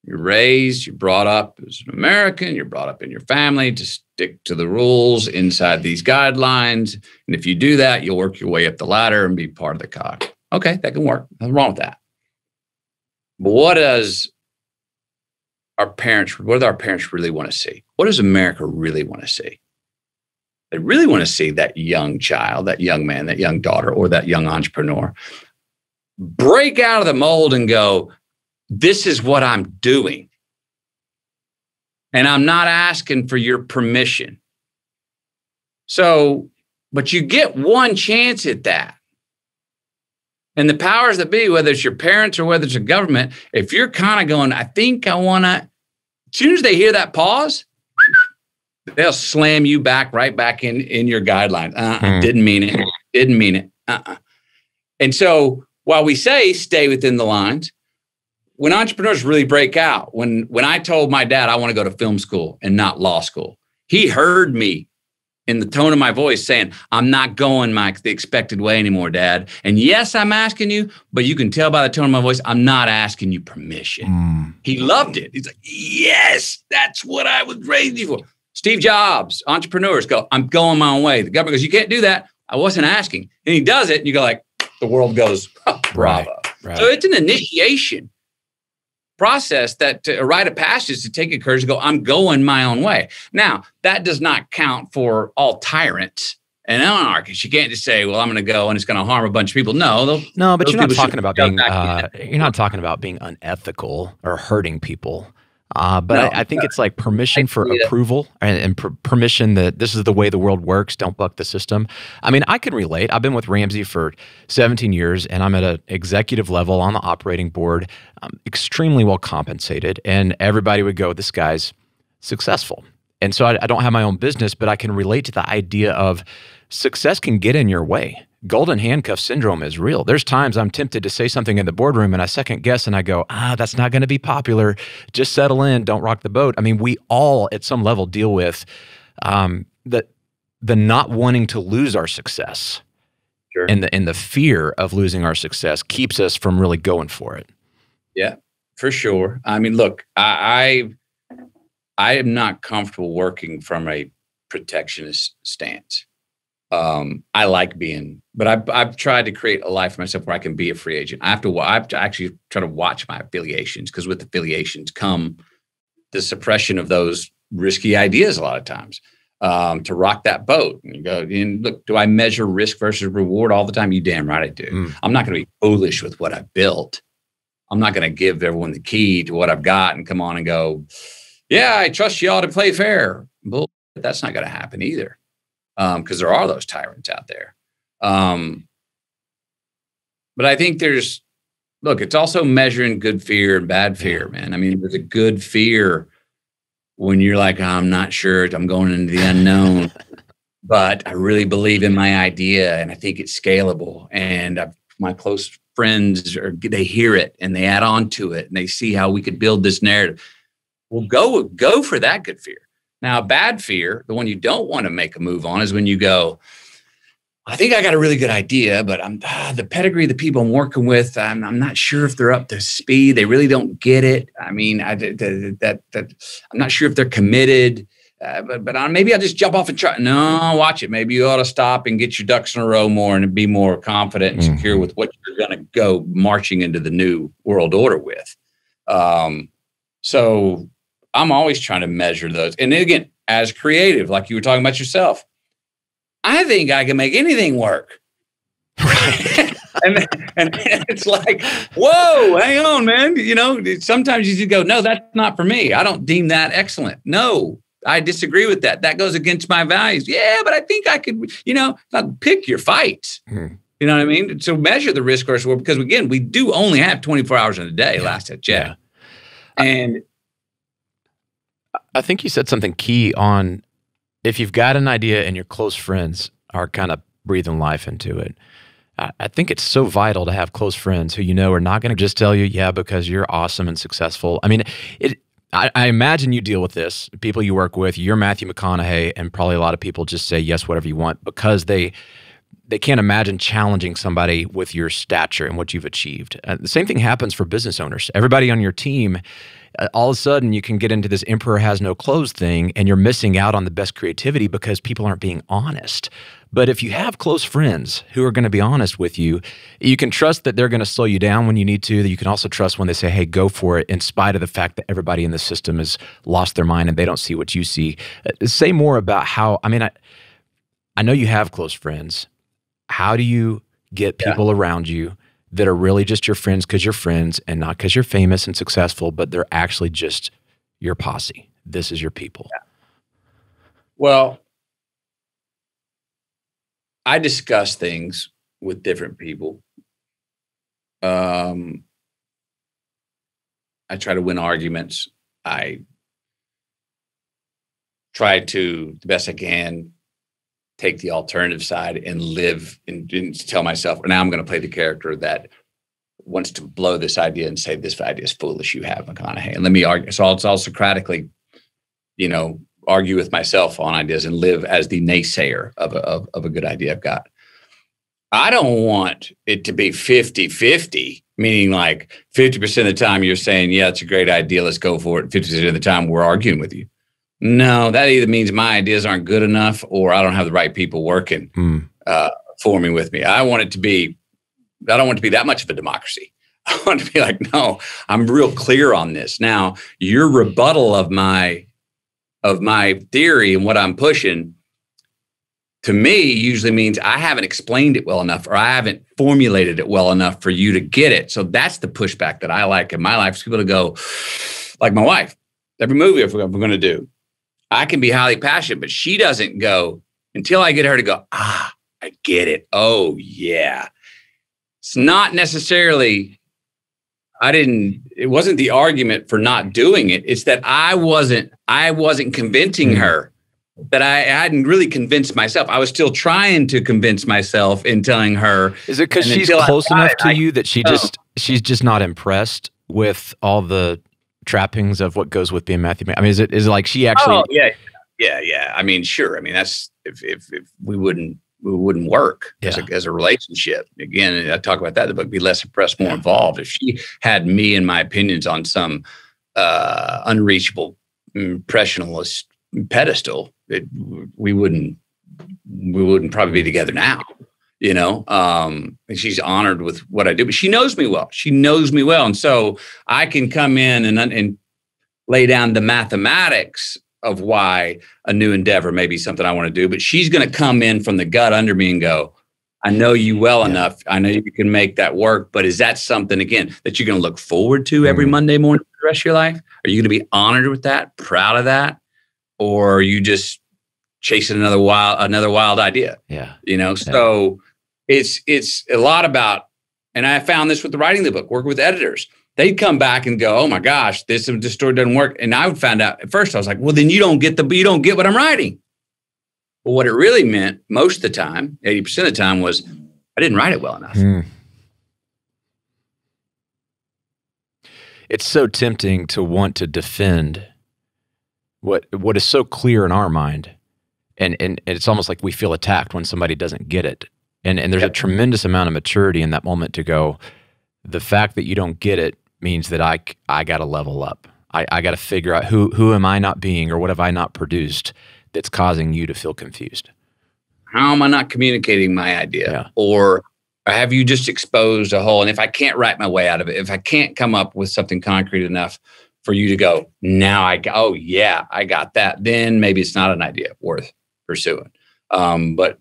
You're raised, you're brought up as an American, you're brought up in your family to stick to the rules inside these guidelines. And if you do that, you'll work your way up the ladder and be part of the cog. Okay, that can work. Nothing wrong with that. But what do our parents really want to see? What does America really want to see? They really want to see that young child, that young man, that young daughter, or that young entrepreneur break out of the mold and go, this is what I'm doing. And I'm not asking for your permission. So, but you get one chance at that. And the powers that be, whether it's your parents or whether it's a government, if you're kind of going, I think I want to, as soon as they hear that pause, they'll slam you right back in your guidelines. Didn't mean it. And so while we say stay within the lines, when entrepreneurs really break out, when I told my dad I want to go to film school and not law school, he heard me in the tone of my voice saying, I'm not going the expected way anymore, Dad. And yes, I'm asking you, but you can tell by the tone of my voice, I'm not asking you permission. He loved it. He's like, yes, that's what I was raised you for. Steve Jobs, entrepreneurs go, I'm going my own way. The government goes, you can't do that. I wasn't asking. And he does it. And you go like, the world goes, oh, bravo. Right. So it's an initiation process, that a rite of passage is to take a courage to go, I'm going my own way. Now, that does not count for all tyrants and anarchists. You can't just say, well, I'm going to go and it's going to harm a bunch of people. No, but you're not talking about being unethical or hurting people. I think it's like permission for approval and permission that this is the way the world works. Don't buck the system. I mean, I can relate. I've been with Ramsey for 17 years and I'm at an executive level on the operating board. I'm extremely well compensated, and everybody would go, this guy's successful. And so I don't have my own business, but I can relate to the idea of success can get in your way. Golden handcuff syndrome is real. There's times I'm tempted to say something in the boardroom and I second guess and I go, that's not going to be popular. Just settle in. Don't rock the boat. I mean, we all at some level deal with the not wanting to lose our success. Sure. And the fear of losing our success keeps us from really going for it. Yeah, for sure. I mean, look, I am not comfortable working from a protectionist stance. I like being, but I've tried to create a life for myself where I can be a free agent. I have to actually try to watch my affiliations, because with affiliations come the suppression of those risky ideas a lot of times, to rock that boat. And you go, and look, do I measure risk versus reward all the time? You damn right I do. I'm not going to be foolish with what I've built. I'm not going to give everyone the key to what I've got and come on and go, yeah, I trust y'all to play fair. Bull, that's not going to happen either. Because there are those tyrants out there. But I think it's also measuring good fear and bad fear, man. I mean, there's a good fear when you're like, I'm not sure, I'm going into the unknown, but I really believe in my idea and I think it's scalable. And my close friends, they hear it and they add on to it and they see how we could build this narrative. Well, go for that good fear. Now, bad fear, the one you don't want to make a move on, is when you go, I think I got a really good idea, but the pedigree of the people I'm working with, I'm not sure if they're up to speed. They really don't get it. I mean, I'm not sure if they're committed. But maybe I'll just jump off and try. No, watch it. Maybe you ought to stop and get your ducks in a row more and be more confident and secure with what you're going to go marching into the new world order with. So I'm always trying to measure those. And then again, as creative, like you were talking about yourself, I think I can make anything work. and it's like, whoa, hang on, man. You know, sometimes you just go, no, that's not for me. I don't deem that excellent. No, I disagree with that. That goes against my values. Yeah, but I think I could, pick your fights. You know what I mean? So measure the risk versus reward, because again, we do only have 24 hours in a day, last I checked. Yeah. And I think you said something key on, if you've got an idea and your close friends are kind of breathing life into it, I think it's so vital to have close friends who are not going to just tell you, yeah, because you're awesome and successful. I mean, I imagine you deal with this. People you work with, you're Matthew McConaughey, and probably a lot of people just say yes, whatever you want, because they can't imagine challenging somebody with your stature and what you've achieved. The same thing happens for business owners. Everybody on your team, all of a sudden you can get into this emperor has no clothes thing, and you're missing out on the best creativity because people aren't being honest. But if you have close friends who are going to be honest with you, you can trust that they're going to slow you down when you need to. That you can also trust when they say, hey, go for it, in spite of the fact that everybody in the system has lost their mind and they don't see what you see. Say more about how, I know you have close friends. How do you get people around you that are really just your friends because you're friends, and not because you're famous and successful, but they're actually just your posse? This is your people. Yeah. Well, I discuss things with different people. I try to win arguments. I try to, the best I can, take the alternative side and live and tell myself, now I'm going to play the character that wants to blow this idea and say, this idea is foolish, you have, McConaughey. And let me argue. So I'll Socratically, argue with myself on ideas and live as the naysayer of a good idea I've got. I don't want it to be 50-50, meaning like 50% of the time you're saying, yeah, it's a great idea, let's go for it. 50% of the time we're arguing with you. No, that either means my ideas aren't good enough or I don't have the right people working for me with me. I don't want it to be that much of a democracy. I want to be like, no, I'm real clear on this. Now, your rebuttal of my theory and what I'm pushing, to me, usually means I haven't explained it well enough, or I haven't formulated it well enough for you to get it. So that's the pushback that I like in my life, is people to go, like my wife, every movie if we're going to do, I can be highly passionate, but she doesn't go until I get her to go, I get it. Oh, yeah. It's not necessarily it wasn't the argument for not doing it. It's that I wasn't convincing her, that I hadn't really convinced myself. I was still trying to convince myself in telling her. Is it because she's close enough to you that she's just not impressed with all the trappings of what goes with being Matthew? I mean, is it like she actually? Oh, yeah. I mean, sure. I mean, that's if we wouldn't work as a relationship. Again, I talk about that in the book, be less impressed, more involved. If she had me and my opinions on some unreachable impressionist pedestal, we wouldn't probably be together now, you know. And she's honored with what I do, but she knows me well. And so I can come in and lay down the mathematics of why a new endeavor may be something I want to do, but she's going to come in from the gut under me and go, I know you well enough. I know you can make that work, but is that something, again, that you're going to look forward to every Monday morning for the rest of your life? Are you going to be honored with that, proud of that? Or are you just chasing another wild idea? Yeah. You know, so it's a lot about, and I found this with the writing of the book, working with editors. They'd come back and go, oh my gosh, this story doesn't work. And I would find out at first, I was like, well, then you don't get what I'm writing. But what it really meant most of the time, 80% of the time, was I didn't write it well enough. It's so tempting to want to defend what is so clear in our mind. And it's almost like we feel attacked when somebody doesn't get it. And there's a tremendous amount of maturity in that moment to go, the fact that you don't get it means that I got to level up. I got to figure out who am I not being, or what have I not produced that's causing you to feel confused? How am I not communicating my idea? Yeah. Or have you just exposed a hole? And if I can't write my way out of it, if I can't come up with something concrete enough for you to go, now I got that, then maybe it's not an idea worth pursuing. But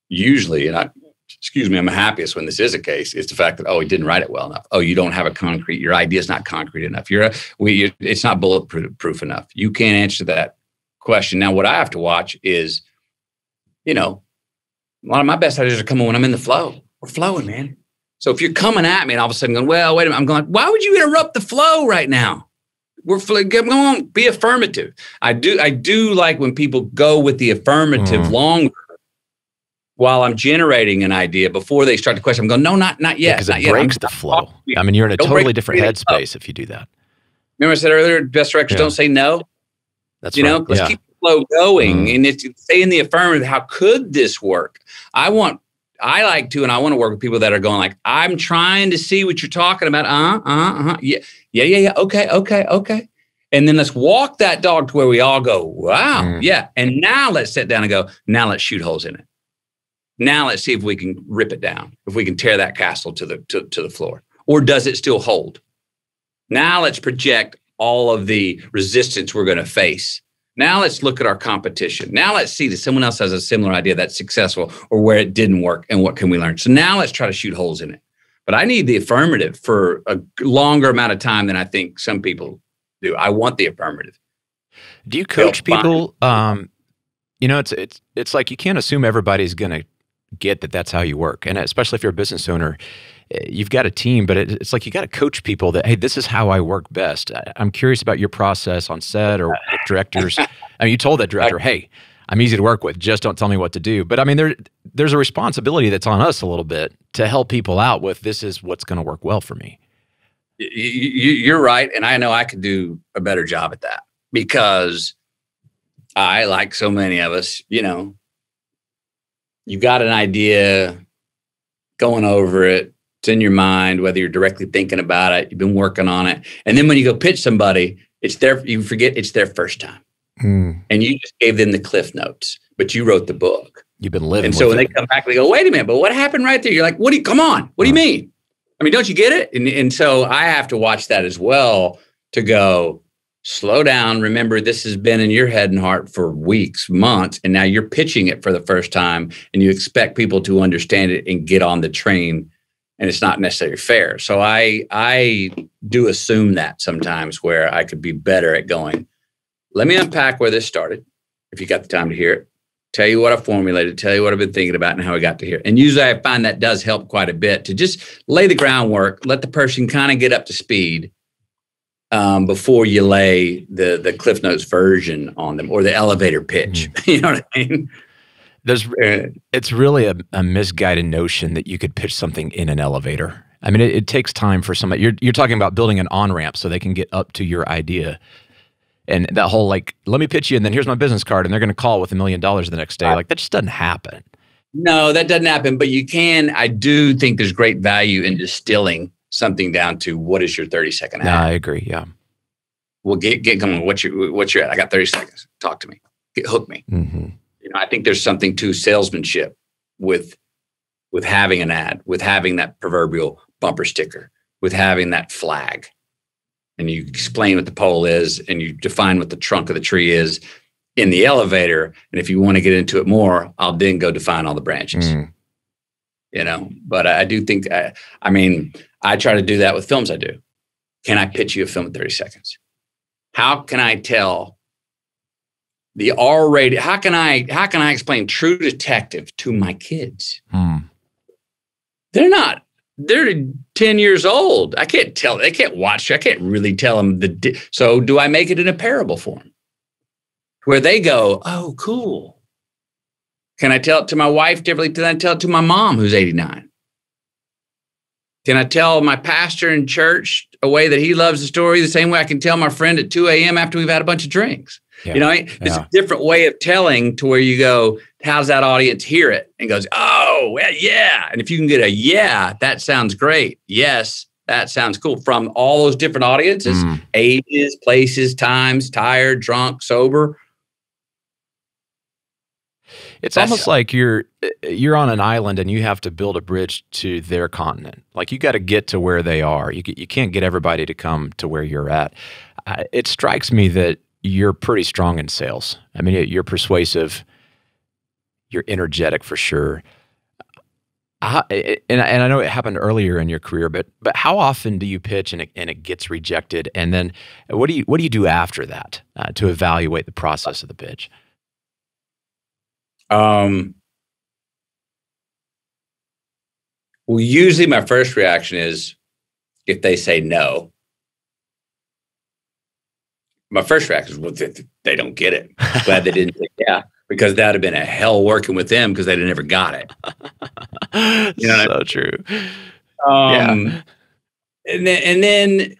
usually, I'm happiest when this is a case. It's the fact that, he didn't write it well enough. You don't have your idea is not concrete enough. It's not bulletproof enough. You can't answer that question. Now, what I have to watch is, a lot of my best ideas are coming when I'm in the flow. We're flowing, man. So if you're coming at me and all of a sudden going, well, wait a minute, I'm going, why would you interrupt the flow right now? Come on, be affirmative. I do like when people go with the affirmative longer while I'm generating an idea before they start the question. I'm going, no, not yet. Because it breaks the flow. I mean, you're in a totally different headspace if you do that. Remember I said earlier, best directors don't say no. That's right. Let's keep the flow going. And it's stay in the affirmative. How could this work? I want to work with people that are going like, I'm trying to see what you're talking about. Yeah. Okay. And then let's walk that dog to where we all go, wow. Yeah. And now let's sit down and go, now let's shoot holes in it. Now let's see if we can rip it down, if we can tear that castle to the floor, or does it still hold? Now let's project all of the resistance we're going to face. Now let's look at our competition. Now let's see that someone else has a similar idea that's successful, or where it didn't work, and what can we learn? So now let's try to shoot holes in it. But I need the affirmative for a longer amount of time than I think some people do. I want the affirmative. Do you coach people? It's like you can't assume everybody's going to get that that's how you work. And especially if you're a business owner, you've got a team, but it's like you got to coach people that, hey, this is how I work best. I'm curious about your process on set or with directors. I mean, you told that director, hey, I'm easy to work with. Just don't tell me what to do. But I mean, there's a responsibility that's on us a little bit to help people out with, this is what's going to work well for me. You're right. And I know I could do a better job at that, because I, like so many of us, you got an idea, going over it, it's in your mind, whether you're directly thinking about it, you've been working on it. And then when you go pitch somebody, you forget it's their first time. And you just gave them the cliff notes, but you wrote the book. You've been living. And so when they come back, they go, wait a minute, but what happened right there? You're like, come on, what do you mean? I mean, don't you get it? And so I have to watch that as well to go, slow down. Remember, this has been in your head and heart for weeks, months, and now you're pitching it for the first time, and you expect people to understand it and get on the train, and it's not necessarily fair. So I do assume that sometimes, where I could be better at going, let me unpack where this started, if you got the time to hear it. tell you what I formulated, tell you what I've been thinking about and how I got to here. And usually I find that does help quite a bit to just lay the groundwork, let the person kind of get up to speed before you lay the Cliff Notes version on them or the elevator pitch. You know what I mean? It's really a misguided notion that you could pitch something in an elevator. I mean, it takes time for somebody. You're talking about building an on-ramp so they can get up to your idea. And that whole, like, let me pitch you, and then here's my business card, and they're going to call with $1 million the next day. Like, that just doesn't happen. No, that doesn't happen. But you can. I do think there's great value in distilling something down to what is your 30-second ad. No, I agree. Yeah. Well, get going. What's your ad? I got 30 seconds. Talk to me. Hook me. I think there's something to salesmanship with having an ad, with having that proverbial bumper sticker, with having that flag. And you explain what the pole is and you define what the trunk of the tree is in the elevator. And if you want to get into it more, I'll then go define all the branches. But I do think, I try to do that with films I do. Can I pitch you a film in 30 seconds? How can I tell the R-rated? How can I explain True Detective to my kids? They're 10 years old. I can't tell. They can't watch. I can't really tell them so do I make it in a parable form where they go, oh, cool. Can I tell it to my wife differently than I tell it to my mom who's 89? Can I tell my pastor in church a way that he loves the story the same way I can tell my friend at 2 a.m. after we've had a bunch of drinks? Yeah. It's a different way of telling to where you go, how's that audience hear it? And goes, oh, well, yeah. And if you can get a yeah, that sounds great. Yes, that sounds cool. From all those different audiences, ages, places, times, tired, drunk, sober. It's almost like you're on an island and you have to build a bridge to their continent. Like you got to get to where they are. You can't get everybody to come to where you're at. It strikes me that you're pretty strong in sales. I mean, you're persuasive. You're energetic for sure. And I know it happened earlier in your career, but how often do you pitch and it gets rejected? And then what do you do after that to evaluate the process of the pitch? Well, usually my first reaction is if they say no. My first reaction is, well, they don't get it. Glad they didn't say yeah, because that would have been a hell working with them because they never got it. So true. And then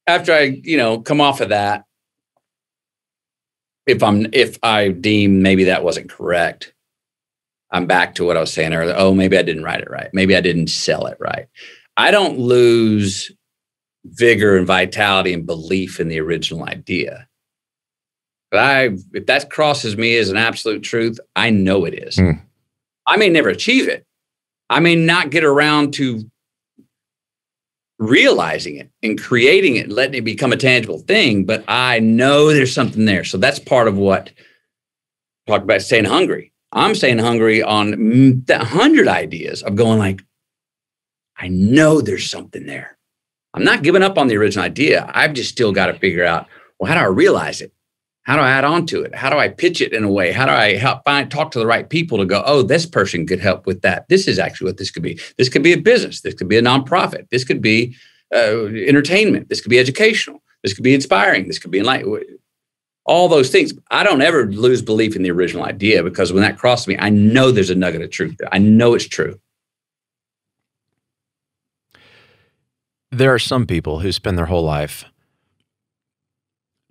after I, come off of that, if I deem maybe that wasn't correct, I'm back to what I was saying earlier. Oh, maybe I didn't write it right. Maybe I didn't sell it right. I don't lose vigor and vitality and belief in the original idea. But if that crosses me as an absolute truth, I know it is. I may never achieve it. I may not get around to realizing it and creating it, letting it become a tangible thing, but I know there's something there. So that's part of what talk about staying hungry. I'm staying hungry on that 100 ideas of going like, I know there's something there. I'm not giving up on the original idea. I've just still got to figure out, well, how do I realize it? How do I add on to it? How do I pitch it in a way? How do I talk to the right people to go, oh, this person could help with that. This is actually what this could be. This could be a business. This could be a nonprofit. This could be entertainment. This could be educational. This could be inspiring. This could be enlightening. All those things. I don't ever lose belief in the original idea because when that crosses me, I know there's a nugget of truth there. I know it's true. There are some people who spend their whole life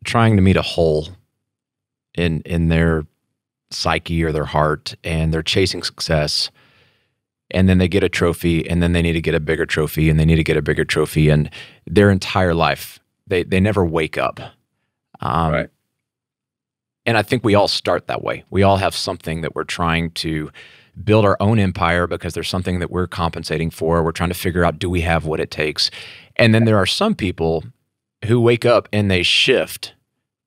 trying to meet a hole in their psyche or their heart, and they're chasing success, and then they get a trophy, and then they need to get a bigger trophy, and they need to get a bigger trophy, and their entire life, they never wake up. Right. And I think we all start that way. We all have something that we're trying to build our own empire because there's something that we're compensating for. We're trying to figure out, do we have what it takes? And then there are some people who wake up and they shift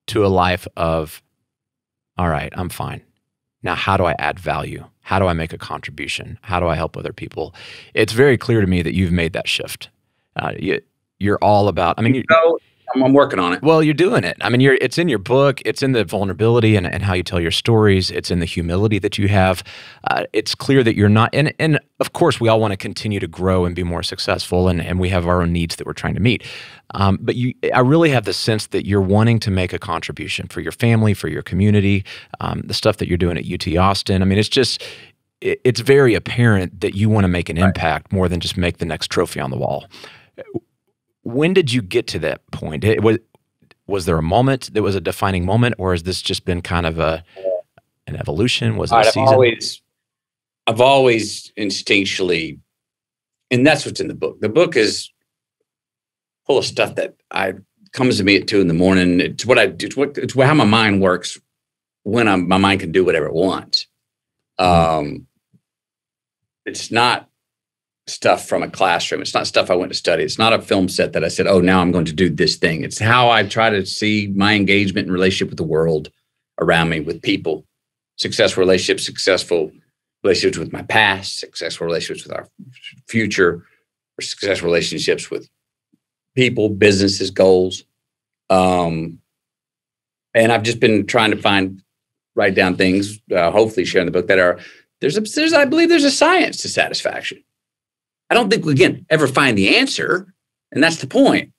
to a life of, all right, I'm fine. Now, how do I add value? How do I make a contribution? How do I help other people? It's very clear to me that you've made that shift. You're all about, I'm working on it. Well, you're doing it. I mean, it's in your book. It's in the vulnerability and how you tell your stories. It's in the humility that you have. It's clear that you're not, and of course, we all want to continue to grow and be more successful, and we have our own needs that we're trying to meet. But I really have the sense that you're wanting to make a contribution for your family, for your community, the stuff that you're doing at UT Austin. I mean, it's very apparent that you want to make an impact more than just make the next trophy on the wall. When did you get to that point? Was there a moment that was a defining moment, or has this just been kind of an evolution? Was it a season? I've always instinctually, and that's what's in the book. The book is full of stuff that comes to me at 2 a.m. It's what I do. It's how my mind works when my mind can do whatever it wants. It's not stuff from a classroom. It's not stuff I went to study. It's not a film set that I said, oh, now I'm going to do this thing. It's how I try to see my engagement and relationship with the world around me, with people, successful relationships with my past, successful relationships with our future, or successful relationships with people, businesses, goals. And I've just been trying to write down things, hopefully share in the book that I believe there's a science to satisfaction. I don't think we can ever find the answer, and that's the point.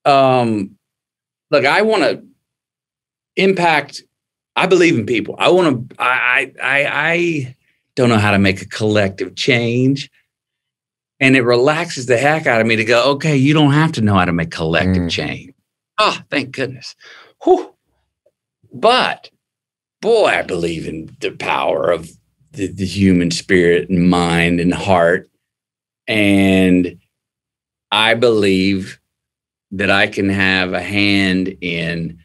Look, I want to impact. I believe in people. I don't know how to make a collective change, and it relaxes the heck out of me to go, okay, you don't have to know how to make collective change. Oh, thank goodness. Whew. But boy, I believe in the power of the human spirit and mind and heart. And I believe that I can have a hand in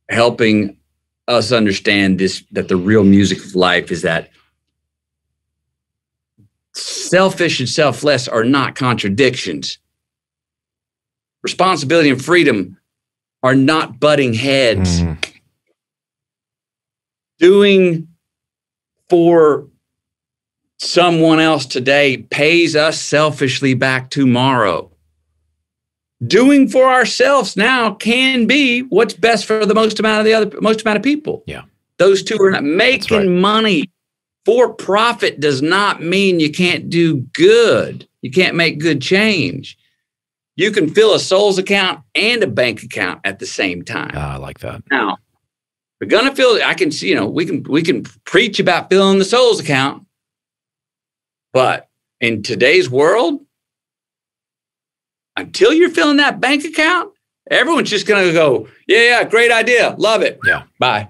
helping us understand that the real music of life is that selfish and selfless are not contradictions. Responsibility and freedom are not butting heads. Doing for someone else today pays us selfishly back tomorrow. Doing for ourselves now can be what's best for the most amount of people. Yeah. Those two are not making money. For profit does not mean you can't do good. You can't make good change. You can fill a soul's account and a bank account at the same time. I like that. Now, we're gonna I can see, we can preach about filling the soul's account. But in today's world, until you're filling that bank account, everyone's just going to go, yeah, great idea. Love it. Yeah. Bye.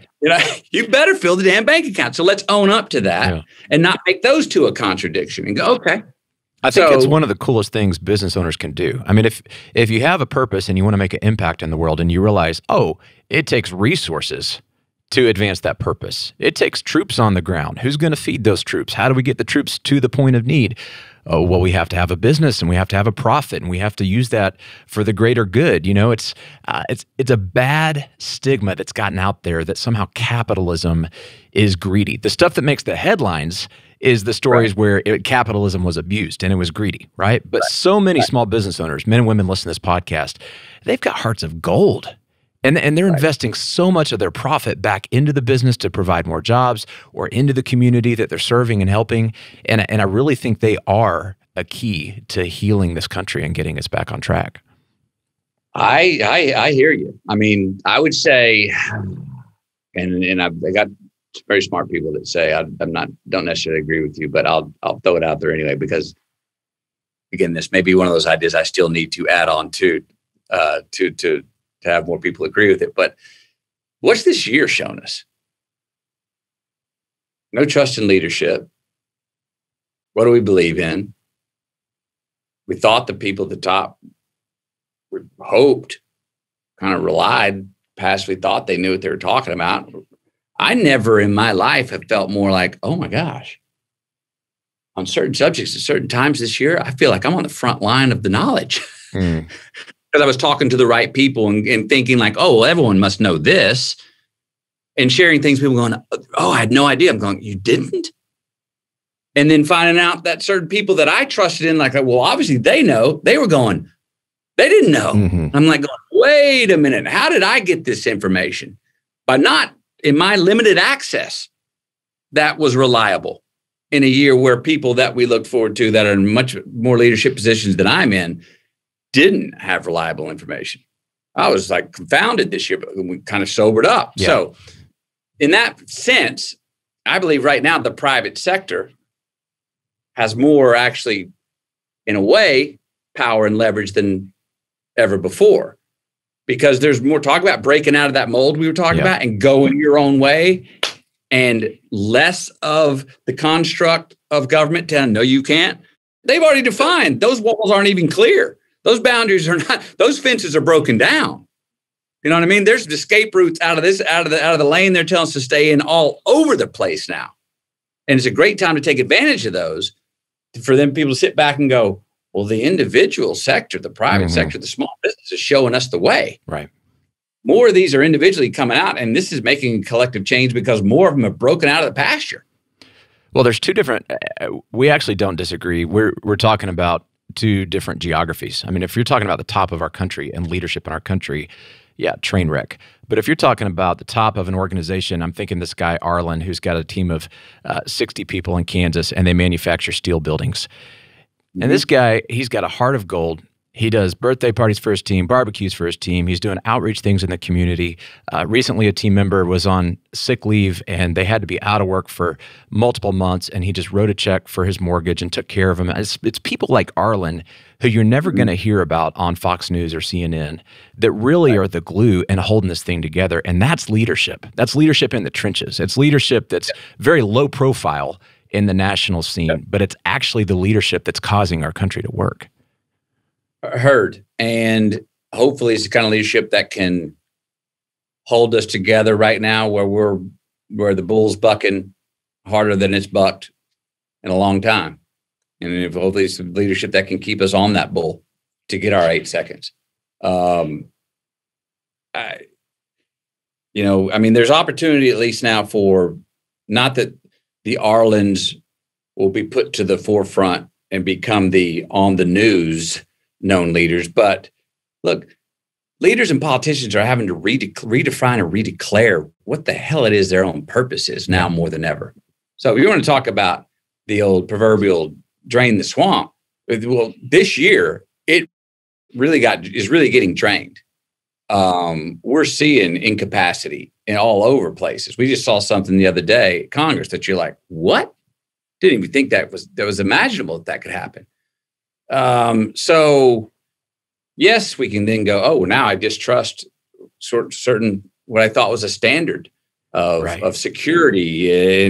You better fill the damn bank account. So let's own up to that and not make those two a contradiction and go, okay. I think it's one of the coolest things business owners can do. I mean, if you have a purpose and you want to make an impact in the world and you realize, it takes resources to advance that purpose. It takes troops on the ground. Who's going to feed those troops? How do we get the troops to the point of need? Oh, well, we have to have a business and we have to have a profit and we have to use that for the greater good. It's a bad stigma that's gotten out there that somehow capitalism is greedy. The stuff that makes the headlines is the stories where capitalism was abused and it was greedy, right? But so many small business owners, men and women listening to this podcast, they've got hearts of gold. And they're investing so much of their profit back into the business to provide more jobs or into the community that they're serving and helping. And I really think they are a key to healing this country and getting us back on track. I hear you. I mean, I would say, and I got very smart people that say don't necessarily agree with you, but I'll throw it out there anyway, because again, this may be one of those ideas I still need to add on to have more people agree with it. But what's this year shown us? No trust in leadership. What do we believe in? We thought the people at the top hoped, kind of relied past. We thought they knew what they were talking about. I never in my life have felt more like, oh my gosh, on certain subjects at certain times this year, I feel like I'm on the front line of the knowledge. Because I was talking to the right people and thinking like, oh, well, everyone must know this, and sharing things, people going, oh, I had no idea. I'm going, you didn't? And then finding out that certain people that I trusted in, like, well, obviously they know, they They didn't know. I'm like, wait a minute. How did I get this information? By not in my limited access that was reliable in a year where people that we look forward to that are in much more leadership positions than I'm in didn't have reliable information. I was like confounded this year, but we kind of sobered up. Yeah. So in that sense, I believe right now the private sector has more actually, in a way, power and leverage than ever before, because there's more talk about breaking out of that mold we were talking about and going your own way, and less of the construct of government telling, no, you can't. They've already defined. Those walls aren't even clear. Those boundaries are not, those fences are broken down. You know what I mean? There's escape routes out of the lane they're telling us to stay in all over the place now. And it's a great time to take advantage of those, for them people to sit back and go, well, the individual sector, the private sector, the small business is showing us the way. Right. More of these are individually coming out, and this is making collective change because more of them have broken out of the pasture. Well, there's two different, we actually don't disagree. We're talking about two different geographies. I mean, if you're talking about the top of our country and leadership in our country, yeah, train wreck. But if you're talking about the top of an organization, I'm thinking this guy, Arlen, who's got a team of 60 people in Kansas, and they manufacture steel buildings. And this guy, he's got a heart of gold. He does birthday parties for his team, barbecues for his team. He's doing outreach things in the community. Recently, a team member was on sick leave, and they had to be out of work for multiple months, and he just wrote a check for his mortgage and took care of him. It's people like Arlen, who you're never going to hear about on Fox News or CNN, that really are the glue and holding this thing together. And that's leadership. That's leadership in the trenches. It's leadership that's very low profile in the national scene, but it's actually the leadership that's causing our country to work. Heard. And hopefully it's the kind of leadership that can hold us together right now, where the bull's bucking harder than it's bucked in a long time. And if hopefully it's the leadership that can keep us on that bull to get our 8 seconds. There's opportunity at least now for, not that the Arlens will be put to the forefront and become the on the news known leaders, but look, leaders and politicians are having to redefine or redeclare what the hell it is their own purpose is now more than ever. So if you want to talk about the old proverbial drain the swamp, well, this year it is really getting drained. We're seeing incapacity in all over places. We just saw something the other day at Congress that you're like, what? Didn't even think that was imaginable that could happen. So yes, we can then go, oh, now I distrust certain what I thought was a standard of security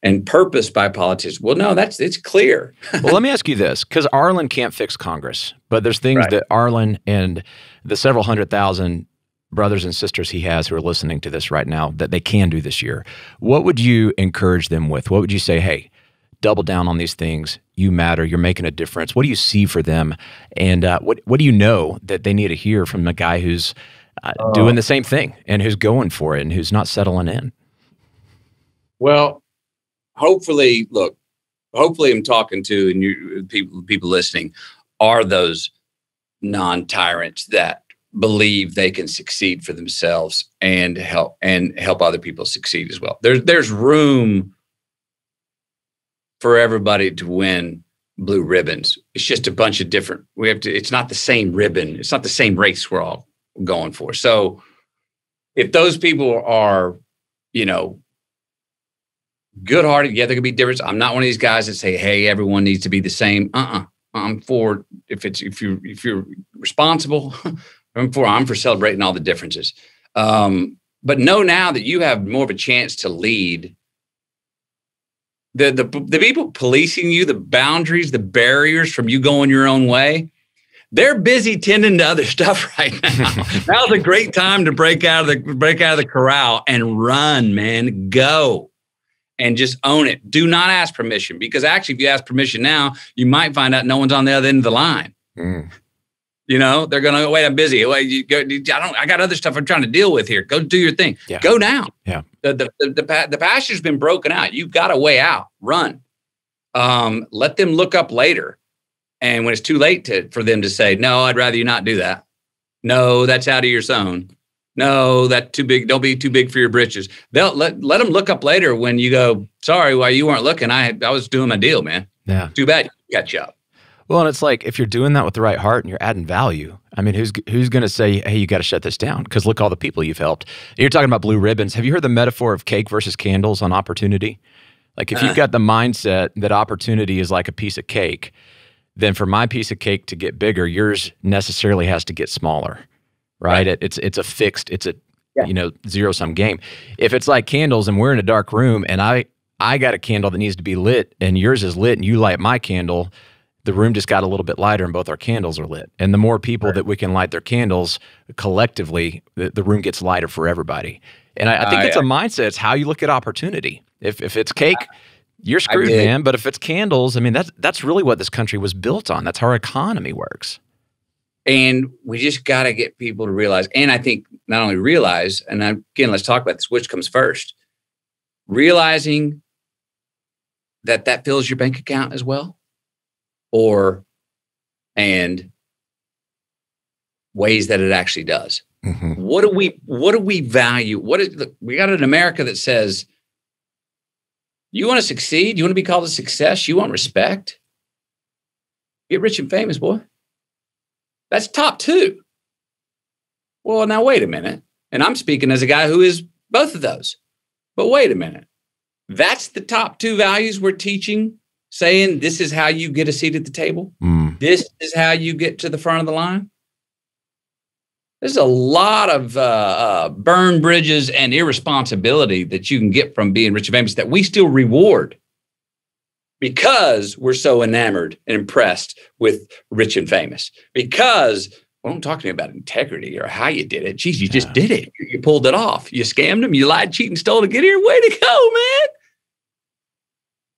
and purpose by politicians. Well, no, it's clear. Well, let me ask you this, because Arlen can't fix Congress, but there's things that Arlen and the several 100,000 brothers and sisters he has who are listening to this right now that they can do this year. What would you encourage them with? What would you say, hey, double down on these things. You matter. You're making a difference. What do you see for them? And what do you know that they need to hear from a guy who's doing the same thing and who's going for it and who's not settling in? Well, hopefully I'm talking to, and you people listening, are those non-tyrants that believe they can succeed for themselves and help other people succeed as well. There's room for everybody to win blue ribbons. It's just a bunch of different, it's not the same ribbon. It's not the same race we're all going for. So if those people are, good-hearted, yeah, there could be difference. I'm not one of these guys that say, hey, everyone needs to be the same. I'm for, if you're responsible, I'm for celebrating all the differences. But know now that you have more of a chance to lead. The people policing you, the boundaries, the barriers from you going your own way, they're busy tending to other stuff right now. Now's a great time to break out of the corral and run, man. Go and just own it. Do not ask permission, because actually, if you ask permission now, you might find out no one's on the other end of the line. They're going to, wait, I'm busy. Wait, I got other stuff I'm trying to deal with here. Go do your thing. Yeah. Go now. Yeah. The pasture's been broken out. You've got a way out. Run. Let them look up later And when it's too late for them to say, no, I'd rather you not do that. No, that's out of your zone. No, that's too big. Don't be too big for your britches. They'll let them look up later when you go, sorry, while you weren't looking, I was doing my deal, man. Yeah. Too bad you got you up. Well, and it's like, if you're doing that with the right heart and you're adding value, I mean, who's going to say, hey, you got to shut this down? Because look all the people you've helped. You're talking about blue ribbons. Have you heard the metaphor of cake versus candles on opportunity? Like, if you've got the mindset that opportunity is like a piece of cake, then for my piece of cake to get bigger, yours necessarily has to get smaller, right? It's a fixed, it's a zero-sum game. If it's like candles and we're in a dark room and I got a candle that needs to be lit and yours is lit and you light my candle, the room just got a little bit lighter and both our candles are lit. And the more people that we can light their candles collectively, the room gets lighter for everybody. And I think it's a mindset. It's how you look at opportunity. If it's cake, you're screwed, man. But if it's candles, I mean, that's really what this country was built on. That's how our economy works. And we just got to get people to realize, and I think not only realize, and again, let's talk about this, which comes first, realizing that fills your bank account as well, and ways that it actually does. Mm-hmm. What do we value? We got an America that says, you want to succeed? You want to be called a success? You want respect? Get rich and famous, boy. That's top two. Well, now wait a minute. And I'm speaking as a guy who is both of those. But wait a minute. That's the top two values we're teaching, saying this is how you get a seat at the table. This is how you get to the front of the line. There's a lot of burned bridges and irresponsibility that you can get from being rich and famous that we still reward because we're so enamored and impressed with rich and famous. Because, well, I'm talking about integrity or how you did it. Geez, you just did it. You pulled it off. You scammed them. You lied, cheated, and stole to get here. Way to go, man.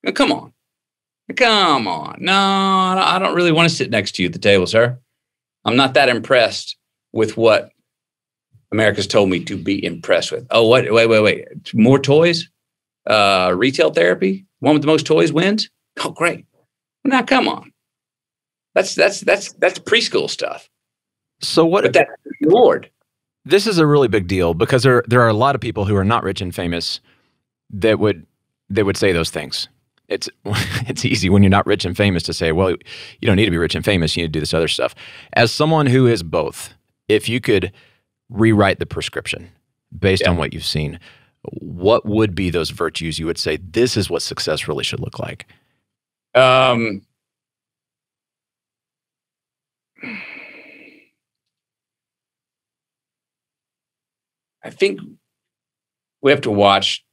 Now, come on. Come on. No, I don't really want to sit next to you at the table, sir. I'm not that impressed with what America's told me to be impressed with. Oh, what? Wait. More toys? Retail therapy? One with the most toys wins? Oh, great. Now, come on. That's preschool stuff. So what? But that's the reward. This is a really big deal because there are a lot of people who are not rich and famous that would say those things. It's easy when you're not rich and famous to say, well, you don't need to be rich and famous. You need to do this other stuff. As someone who is both, if you could rewrite the prescription based on what you've seen, what would be those virtues you would say, this is what success really should look like? I think we have to watch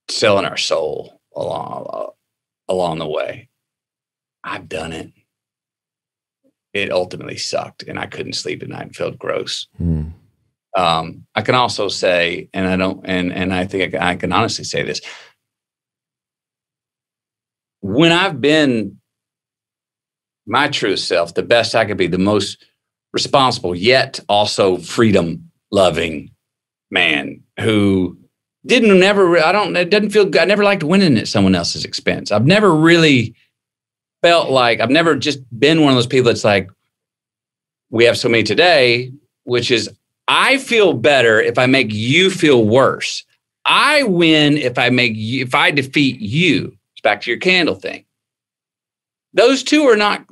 selling our soul along the way. I've done it. It ultimately sucked, and I couldn't sleep at night and felt gross. I can also say, and I don't, and I think I can honestly say this: when I've been my true self, the best I could be, the most responsible yet also freedom-loving man who it doesn't feel good. I never liked winning at someone else's expense. I've never really felt like, I've never just been one of those people that's like, we have so many today, which is, I feel better if I make you feel worse. I win if I defeat you. It's back to your candle thing. Those two are not,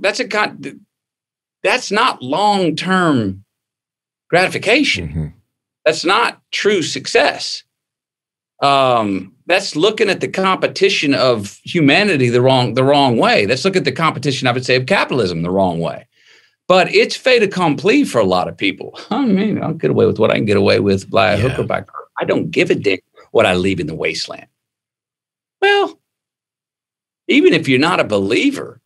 that's not long-term gratification. Mm-hmm. That's not true success. That's looking at the competition of humanity the wrong way. Let's look at the competition, I would say, of capitalism the wrong way. But it's fait accompli for a lot of people. I mean, I'll get away with what I can get away with by hook or by crook. I don't give a dick what I leave in the wasteland. Well, even if you're not a believer,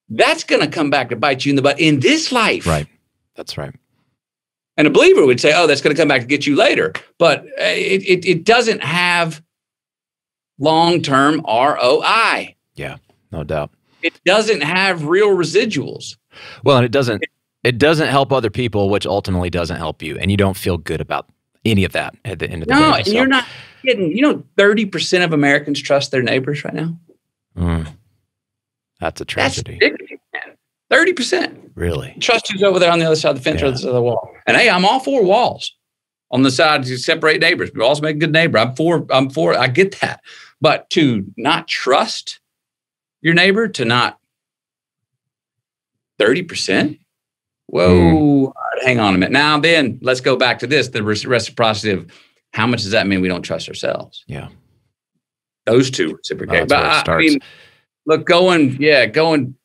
that's going to come back to bite you in the butt in this life. Right. That's right. And a believer would say, oh, that's going to come back to get you later. But it doesn't have long-term ROI. Yeah, no doubt. It doesn't have real residuals. Well, and it doesn't help other people, which ultimately doesn't help you. And you don't feel good about any of that at the end of the day. No, and you're not kidding. 30% of Americans trust their neighbors right now. That's a That's tragedy. ridiculous, man. 30%. Really? Trust who's over there on the other side of the fence or the other side of the wall. And hey, I'm all for walls on the side to separate neighbors. But also make a good neighbor. I'm for. I get that. But to not trust your neighbor, to not 30%. Whoa, hang on a minute. Now then, let's go back to this, the reciprocity of how much does that mean we don't trust ourselves? Yeah. Those two reciprocate. But I mean, look, going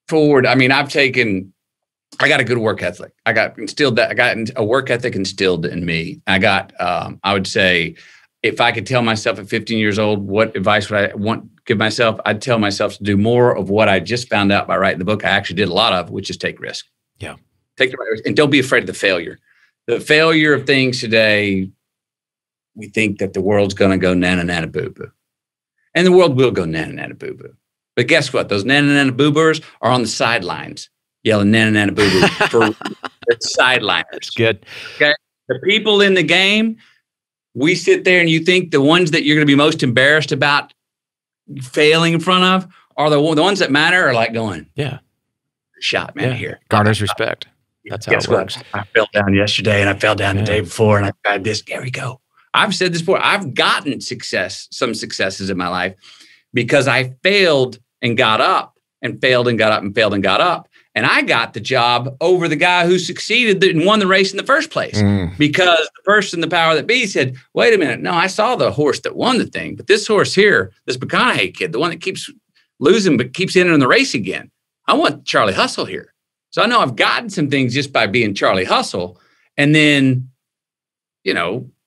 forward, I mean, I got a good work ethic. I got a work ethic instilled in me. I would say, if I could tell myself at 15 years old, what advice would I give myself? I'd tell myself to do more of what I just found out by writing the book. I actually did a lot of, which is take risk. Yeah. Take the right risk. And don't be afraid of the failure. The failure of things today, we think that the world's going to go nana boo boo. And the world will go nana boo boo. But guess what? Those nana boo boos are on the sidelines yelling nana boo boo for sideliners. That's good. Okay. The people in the game, we sit there and you think the ones that you're going to be most embarrassed about failing in front of are the ones that matter, are like going, yeah, shot, man, here. Garners respect. That's how it works. I fell down yesterday and I fell down the day before and I tried this. There we go. I've said this before. I've gotten some successes in my life because I failed and got up and failed and got up and failed and got up. And I got the job over the guy who succeeded and won the race in the first place because the person, the power that be, said, wait a minute. No, I saw the horse that won the thing, but this horse here, this McConaughey kid, the one that keeps losing but keeps entering the race again. I want Charlie Hustle here. So I know I've gotten some things just by being Charlie Hustle, and then,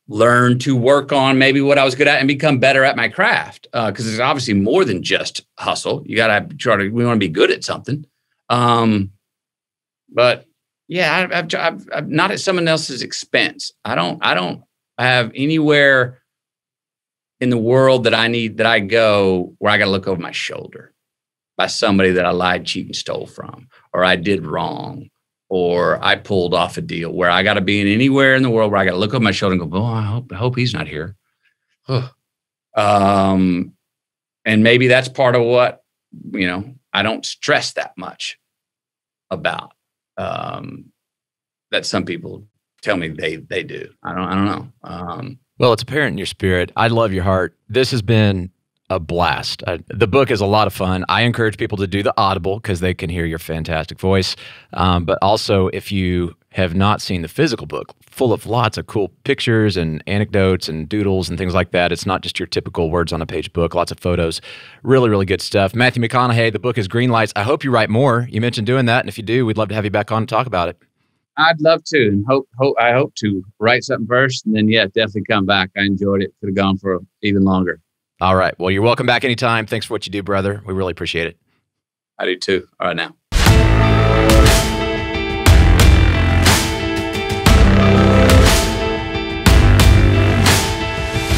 learn to work on maybe what I was good at and become better at my craft. Because there's obviously more than just hustle. You got to we want to be good at something. But yeah, I've not at someone else's expense. I don't have anywhere in the world that I go where I got to look over my shoulder by somebody that I lied, cheated, and stole from, or I did wrong, or I pulled off a deal, where I got to be in anywhere in the world where I got to look over my shoulder and go, oh, I hope he's not here. And maybe that's part of what, I don't stress that much about, that some people tell me they do. I don't know. Well, it's apparent in your spirit. I love your heart. This has been a blast. The book is a lot of fun. I encourage people to do the Audible because they can hear your fantastic voice. But also, if you have not seen the physical book, full of lots of cool pictures and anecdotes and doodles and things like that. It's not just your typical words on a page book, lots of photos. Really, really good stuff. Matthew McConaughey, the book is Green Lights. I hope you write more. You mentioned doing that. And if you do, we'd love to have you back on and talk about it. I'd love to. And I hope to write something first and then, definitely come back. I enjoyed it. Could have gone for even longer. All right. Well, you're welcome back anytime. Thanks for what you do, brother. We really appreciate it. I do too. All right now.